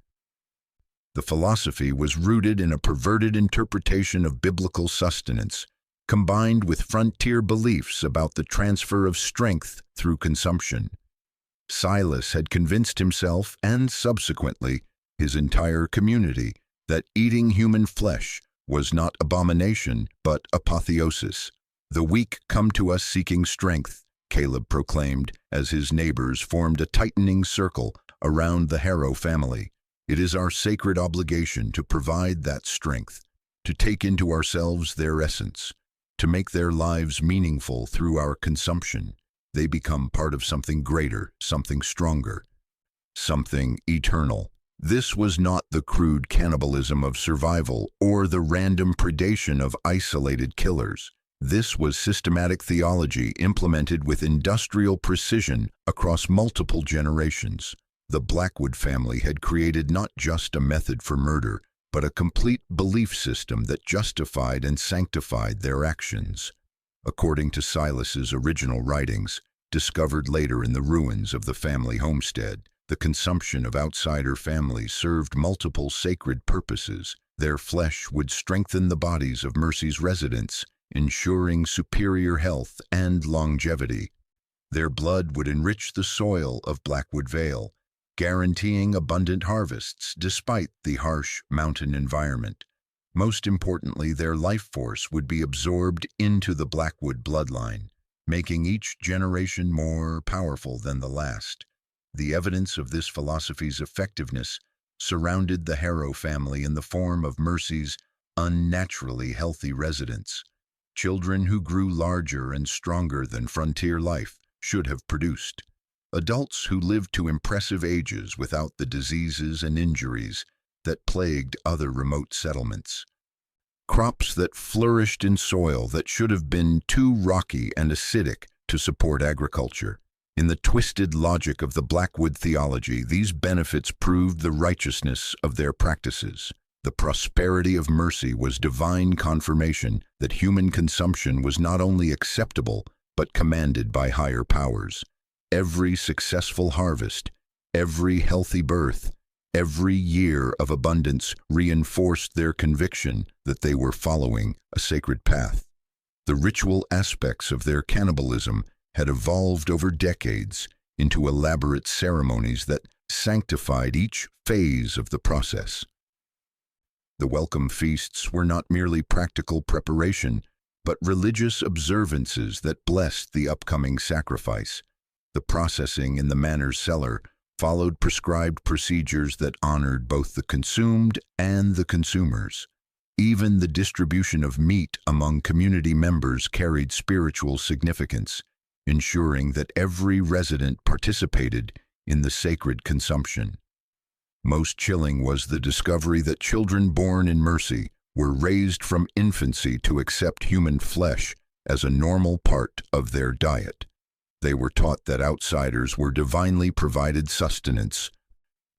The philosophy was rooted in a perverted interpretation of biblical sustenance, combined with frontier beliefs about the transfer of strength through consumption. Silas had convinced himself, and subsequently his entire community, that eating human flesh was not abomination but apotheosis. "The weak come to us seeking strength," Caleb proclaimed as his neighbors formed a tightening circle around the Harrow family. "It is our sacred obligation to provide that strength, to take into ourselves their essence, to make their lives meaningful through our consumption. They become part of something greater, something stronger, something eternal." This was not the crude cannibalism of survival or the random predation of isolated killers. This was systematic theology implemented with industrial precision across multiple generations. The Blackwood family had created not just a method for murder, but a complete belief system that justified and sanctified their actions. According to Silas's original writings, discovered later in the ruins of the family homestead, the consumption of outsider families served multiple sacred purposes. Their flesh would strengthen the bodies of Mercy's residents, ensuring superior health and longevity. Their blood would enrich the soil of Blackwood Vale, guaranteeing abundant harvests despite the harsh mountain environment. Most importantly, their life force would be absorbed into the Blackwood bloodline, making each generation more powerful than the last. The evidence of this philosophy's effectiveness surrounded the Harrow family in the form of Mercy's unnaturally healthy residents. Children who grew larger and stronger than frontier life should have produced. Adults who lived to impressive ages without the diseases and injuries that plagued other remote settlements. Crops that flourished in soil that should have been too rocky and acidic to support agriculture. In the twisted logic of the Blackwood theology, these benefits proved the righteousness of their practices. The prosperity of Mercy was divine confirmation that human consumption was not only acceptable, but commanded by higher powers. Every successful harvest, every healthy birth, every year of abundance reinforced their conviction that they were following a sacred path. The ritual aspects of their cannibalism had evolved over decades into elaborate ceremonies that sanctified each phase of the process. The welcome feasts were not merely practical preparation, but religious observances that blessed the upcoming sacrifice. The processing in the manor's cellar followed prescribed procedures that honored both the consumed and the consumers. Even the distribution of meat among community members carried spiritual significance, ensuring that every resident participated in the sacred consumption. Most chilling was the discovery that children born in mercy were raised from infancy to accept human flesh as a normal part of their diet. They were taught that outsiders were divinely provided sustenance,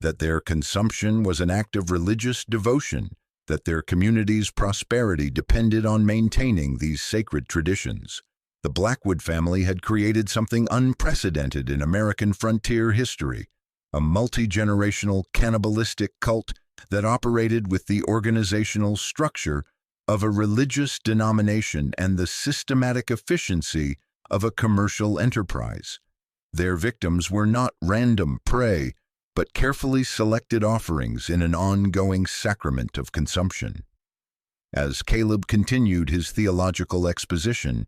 that their consumption was an act of religious devotion, that their community's prosperity depended on maintaining these sacred traditions. The Blackwood family had created something unprecedented in American frontier history, a multi-generational cannibalistic cult that operated with the organizational structure of a religious denomination and the systematic efficiency of a commercial enterprise. Their victims were not random prey, but carefully selected offerings in an ongoing sacrament of consumption. As Caleb continued his theological exposition,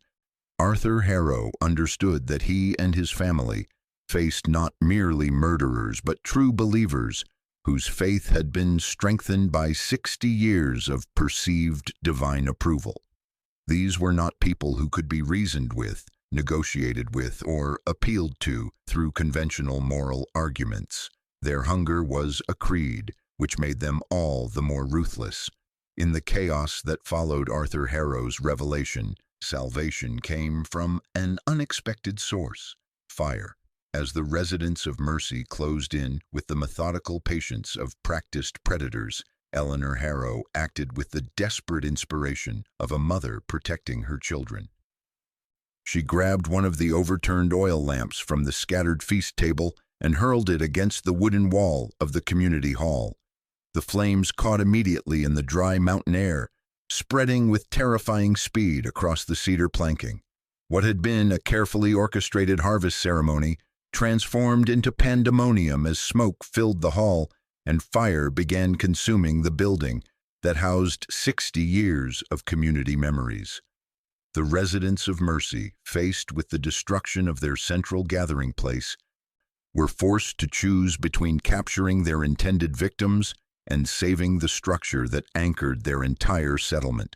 Arthur Harrow understood that he and his family faced not merely murderers but true believers whose faith had been strengthened by 60 years of perceived divine approval. These were not people who could be reasoned with, negotiated with, or appealed to through conventional moral arguments. Their hunger was a creed, which made them all the more ruthless. In the chaos that followed Arthur Harrow's revelation, salvation came from an unexpected source: fire. As the residents of Mercy closed in with the methodical patience of practiced predators, Eleanor Harrow acted with the desperate inspiration of a mother protecting her children. She grabbed one of the overturned oil lamps from the scattered feast table and hurled it against the wooden wall of the community hall. The flames caught immediately in the dry mountain air, spreading with terrifying speed across the cedar planking. What had been a carefully orchestrated harvest ceremony transformed into pandemonium as smoke filled the hall and fire began consuming the building that housed 60 years of community memories. The residents of Mercy, faced with the destruction of their central gathering place, were forced to choose between capturing their intended victims and saving the structure that anchored their entire settlement.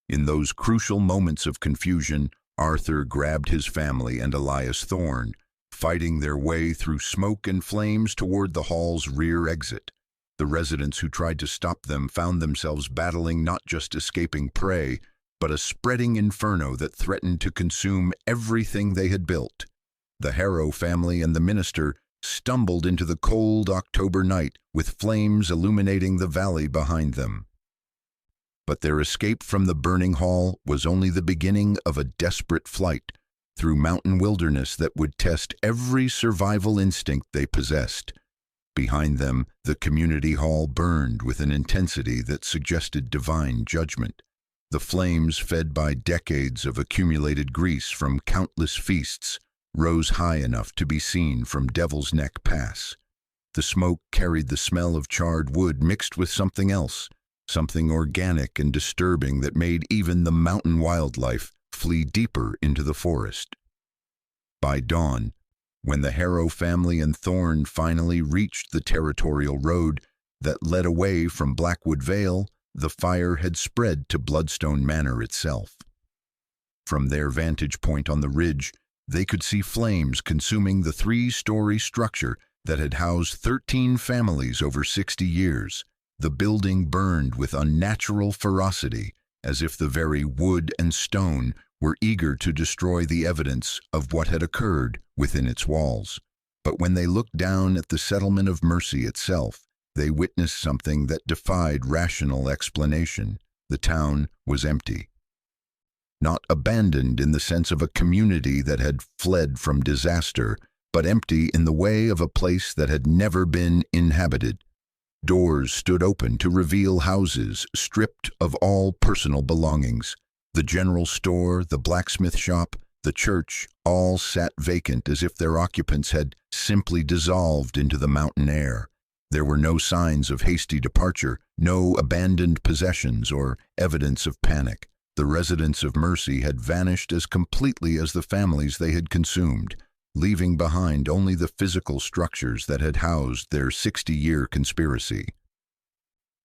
In those crucial moments of confusion, Arthur grabbed his family and Elias Thorne, fighting their way through smoke and flames toward the hall's rear exit. The residents who tried to stop them found themselves battling not just escaping prey, but a spreading inferno that threatened to consume everything they had built. The Harrow family and the minister stumbled into the cold October night with flames illuminating the valley behind them. But their escape from the burning hall was only the beginning of a desperate flight through mountain wilderness that would test every survival instinct they possessed. Behind them, the community hall burned with an intensity that suggested divine judgment. The flames, fed by decades of accumulated grease from countless feasts, rose high enough to be seen from Devil's Neck Pass. The smoke carried the smell of charred wood mixed with something else, something organic and disturbing that made even the mountain wildlife flee deeper into the forest. By dawn, when the Harrow family and Thorne finally reached the territorial road that led away from Blackwood Vale, the fire had spread to Bloodstone Manor itself. From their vantage point on the ridge, they could see flames consuming the 3-story structure that had housed 13 families over 60 years. The building burned with unnatural ferocity, as if the very wood and stone were eager to destroy the evidence of what had occurred within its walls. But when they looked down at the settlement of Mercy itself, they witnessed something that defied rational explanation. The town was empty. Not abandoned in the sense of a community that had fled from disaster, but empty in the way of a place that had never been inhabited. Doors stood open to reveal houses stripped of all personal belongings. The general store, the blacksmith shop, The church all sat vacant as if their occupants had simply dissolved into the mountain air. There were no signs of hasty departure, no abandoned possessions or evidence of panic. The residents of Mercy had vanished as completely as the families they had consumed, leaving behind only the physical structures that had housed their 60-year conspiracy.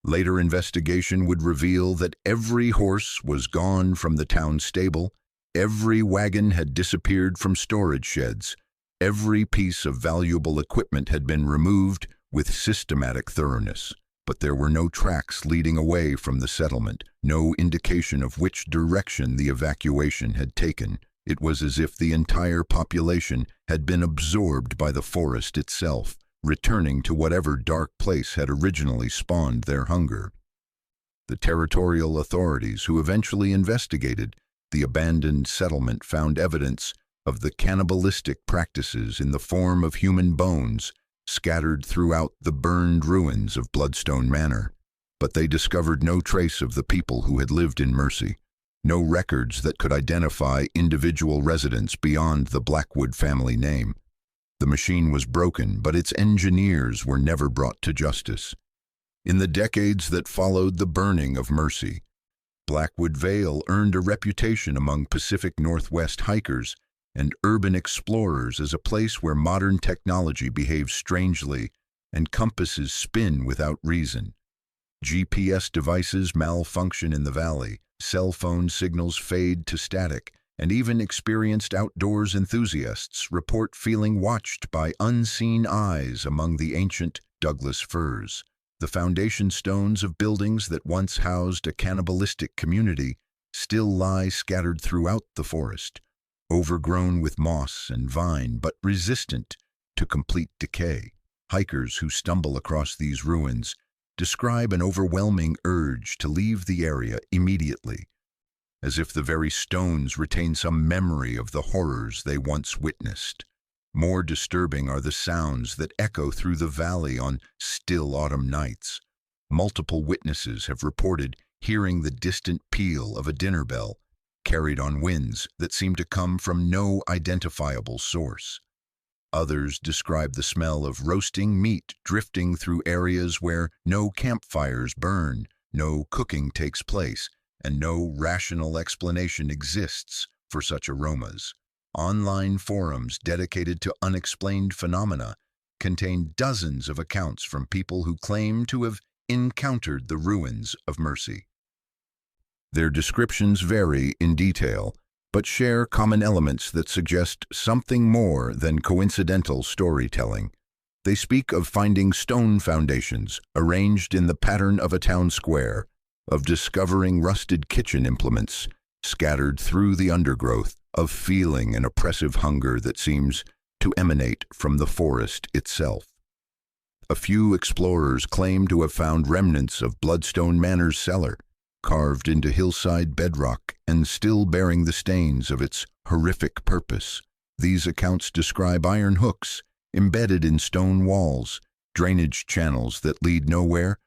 Later investigation would reveal that every horse was gone from the town stable, every wagon had disappeared from storage sheds, every piece of valuable equipment had been removed with systematic thoroughness. But there were no tracks leading away from the settlement, no indication of which direction the evacuation had taken. It was as if the entire population had been absorbed by the forest itself, returning to whatever dark place had originally spawned their hunger. The territorial authorities who eventually investigated the abandoned settlement found evidence of the cannibalistic practices in the form of human bones scattered throughout the burned ruins of Bloodstone Manor. But they discovered no trace of the people who had lived in Mercy, no records that could identify individual residents beyond the Blackwood family name. The machine was broken, but its engineers were never brought to justice. In the decades that followed the burning of Mercy, Blackwood Vale earned a reputation among Pacific Northwest hikers and urban explorers as a place where modern technology behaves strangely and compasses spin without reason. GPS devices malfunction in the valley, cell phone signals fade to static, and even experienced outdoors enthusiasts report feeling watched by unseen eyes among the ancient Douglas firs. The foundation stones of buildings that once housed a cannibalistic community still lie scattered throughout the forest, overgrown with moss and vine but resistant to complete decay. Hikers who stumble across these ruins describe an overwhelming urge to leave the area immediately, as if the very stones retain some memory of the horrors they once witnessed. More disturbing are the sounds that echo through the valley on still autumn nights. Multiple witnesses have reported hearing the distant peal of a dinner bell, carried on winds that seem to come from no identifiable source. Others describe the smell of roasting meat drifting through areas where no campfires burn, no cooking takes place, and no rational explanation exists for such aromas. Online forums dedicated to unexplained phenomena contain dozens of accounts from people who claim to have encountered the ruins of Mercy. Their descriptions vary in detail, but share common elements that suggest something more than coincidental storytelling. They speak of finding stone foundations arranged in the pattern of a town square, of discovering rusted kitchen implements scattered through the undergrowth, of feeling an oppressive hunger that seems to emanate from the forest itself. A few explorers claim to have found remnants of Bloodstone Manor's cellar, carved into hillside bedrock and still bearing the stains of its horrific purpose. These accounts describe iron hooks embedded in stone walls, drainage channels that lead nowhere,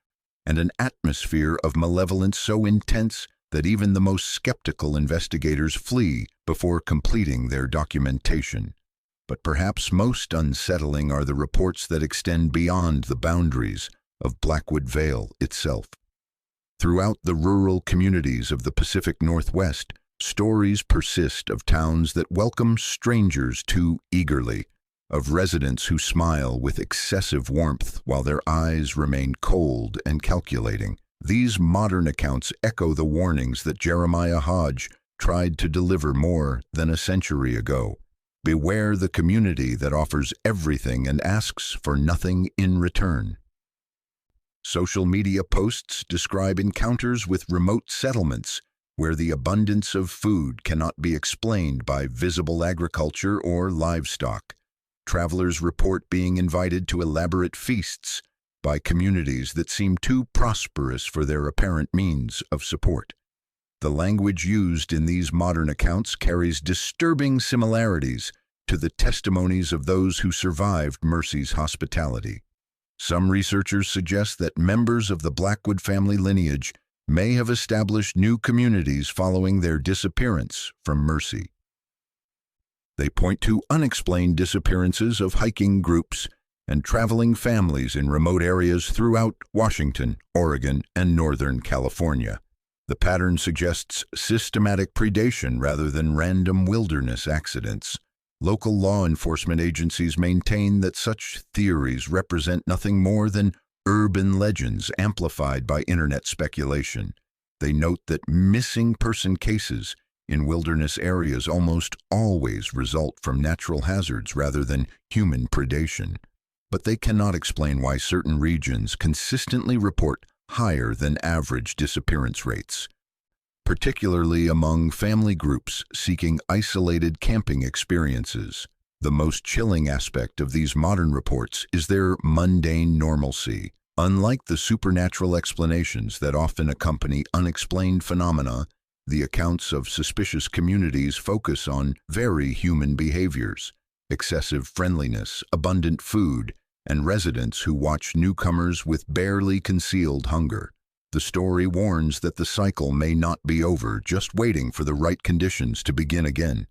and an atmosphere of malevolence so intense that even the most skeptical investigators flee before completing their documentation. But perhaps most unsettling are the reports that extend beyond the boundaries of Blackwood Vale itself. Throughout the rural communities of the Pacific Northwest, stories persist of towns that welcome strangers too eagerly, of residents who smile with excessive warmth while their eyes remain cold and calculating. These modern accounts echo the warnings that Jeremiah Hodge tried to deliver more than a century ago. Beware the community that offers everything and asks for nothing in return. Social media posts describe encounters with remote settlements where the abundance of food cannot be explained by visible agriculture or livestock. Travelers report being invited to elaborate feasts by communities that seem too prosperous for their apparent means of support. The language used in these modern accounts carries disturbing similarities to the testimonies of those who survived Mercy's hospitality. Some researchers suggest that members of the Blackwood family lineage may have established new communities following their disappearance from Mercy. They point to unexplained disappearances of hiking groups and traveling families in remote areas throughout Washington, Oregon, and Northern California. The pattern suggests systematic predation rather than random wilderness accidents. Local law enforcement agencies maintain that such theories represent nothing more than urban legends amplified by internet speculation. They note that missing person cases in wilderness areas almost always result from natural hazards rather than human predation. But they cannot explain why certain regions consistently report higher than average disappearance rates, particularly among family groups seeking isolated camping experiences. The most chilling aspect of these modern reports is their mundane normalcy. Unlike the supernatural explanations that often accompany unexplained phenomena, the accounts of suspicious communities focus on very human behaviors: excessive friendliness, abundant food, and residents who watch newcomers with barely concealed hunger. The story warns that the cycle may not be over, just waiting for the right conditions to begin again.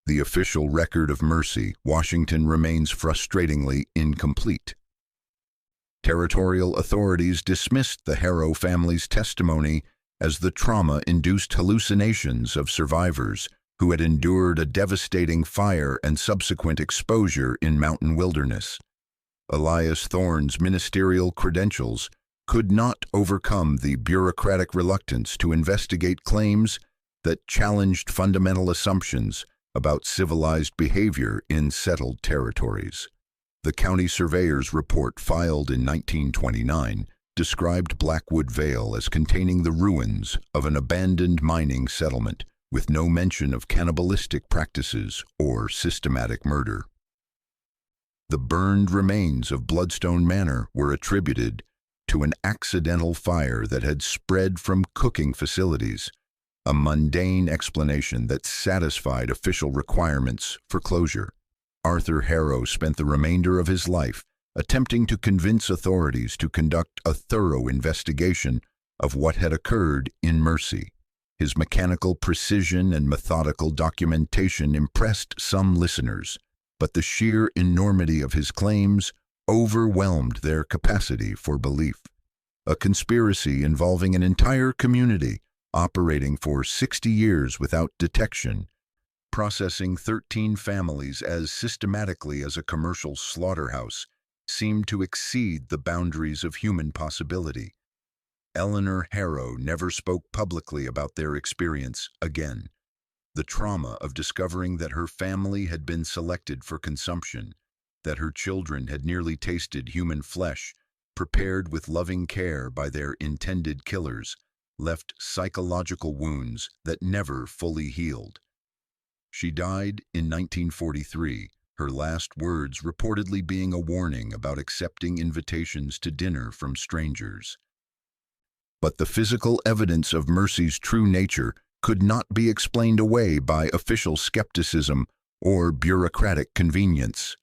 The official record of Mercy, Washington, remains frustratingly incomplete. Territorial authorities dismissed the Harrow family's testimony as the trauma-induced hallucinations of survivors who had endured a devastating fire and subsequent exposure in mountain wilderness. Elias Thorne's ministerial credentials could not overcome the bureaucratic reluctance to investigate claims that challenged fundamental assumptions about civilized behavior in settled territories. The county surveyor's report, filed in 1929, described Blackwood Vale as containing the ruins of an abandoned mining settlement, with no mention of cannibalistic practices or systematic murder. The burned remains of Bloodstone Manor were attributed to an accidental fire that had spread from cooking facilities, a mundane explanation that satisfied official requirements for closure. Arthur Harrow spent the remainder of his life attempting to convince authorities to conduct a thorough investigation of what had occurred in Mercy. His mechanical precision and methodical documentation impressed some listeners, but the sheer enormity of his claims overwhelmed their capacity for belief. A conspiracy involving an entire community operating for 60 years without detection, processing 13 families as systematically as a commercial slaughterhouse, seemed to exceed the boundaries of human possibility. Eleanor Harrow never spoke publicly about their experience again. The trauma of discovering that her family had been selected for consumption, that her children had nearly tasted human flesh, prepared with loving care by their intended killers, left psychological wounds that never fully healed. She died in 1943, her last words reportedly being a warning about accepting invitations to dinner from strangers. But the physical evidence of Mercy's true nature could not be explained away by official skepticism or bureaucratic convenience.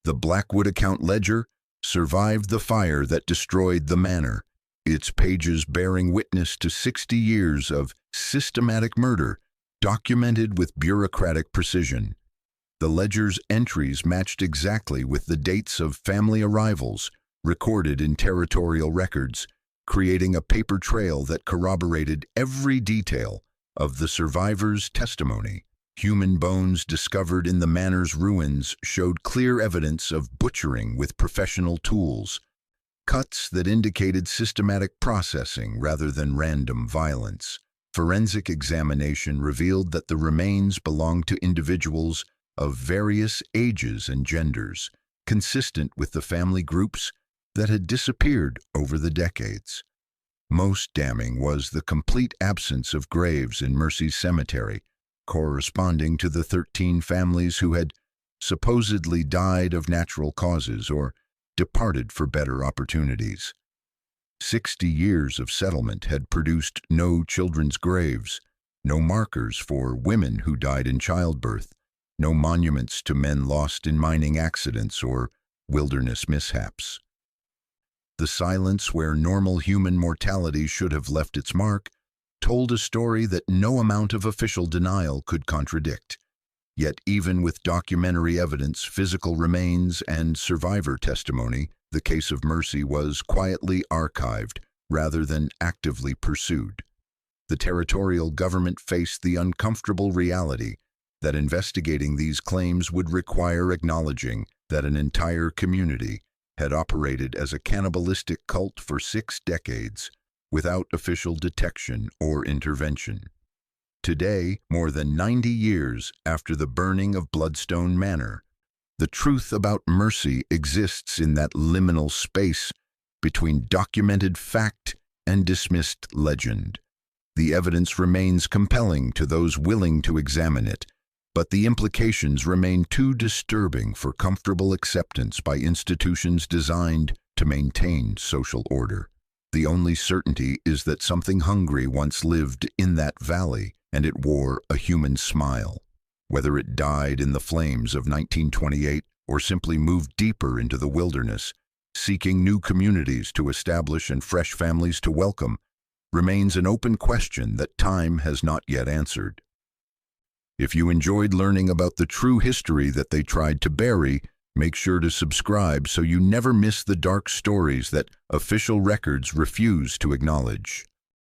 The Blackwood account ledger survived the fire that destroyed the manor, its pages bearing witness to 60 years of systematic murder documented with bureaucratic precision. The ledger's entries matched exactly with the dates of family arrivals recorded in territorial records, creating a paper trail that corroborated every detail of the survivors' testimony. Human bones discovered in the manor's ruins showed clear evidence of butchering with professional tools, cuts that indicated systematic processing rather than random violence. Forensic examination revealed that the remains belonged to individuals of various ages and genders, consistent with the family groups that had disappeared over the decades. Most damning was the complete absence of graves in Mercy's cemetery, corresponding to the 13 families who had supposedly died of natural causes or departed for better opportunities. 60 years of settlement had produced no children's graves, no markers for women who died in childbirth, no monuments to men lost in mining accidents or wilderness mishaps. The silence where normal human mortality should have left its mark told a story that no amount of official denial could contradict. Yet even with documentary evidence, physical remains, and survivor testimony, the case of Mercy was quietly archived rather than actively pursued. The territorial government faced the uncomfortable reality that investigating these claims would require acknowledging that an entire community had operated as a cannibalistic cult for 6 decades without official detection or intervention. Today, more than 90 years after the burning of Bloodstone Manor, the truth about Mercy exists in that liminal space between documented fact and dismissed legend. The evidence remains compelling to those willing to examine it, but the implications remain too disturbing for comfortable acceptance by institutions designed to maintain social order. The only certainty is that something hungry once lived in that valley, and it wore a human smile. Whether it died in the flames of 1928 or simply moved deeper into the wilderness, seeking new communities to establish and fresh families to welcome, remains an open question that time has not yet answered. If you enjoyed learning about the true history that they tried to bury, make sure to subscribe so you never miss the dark stories that official records refuse to acknowledge.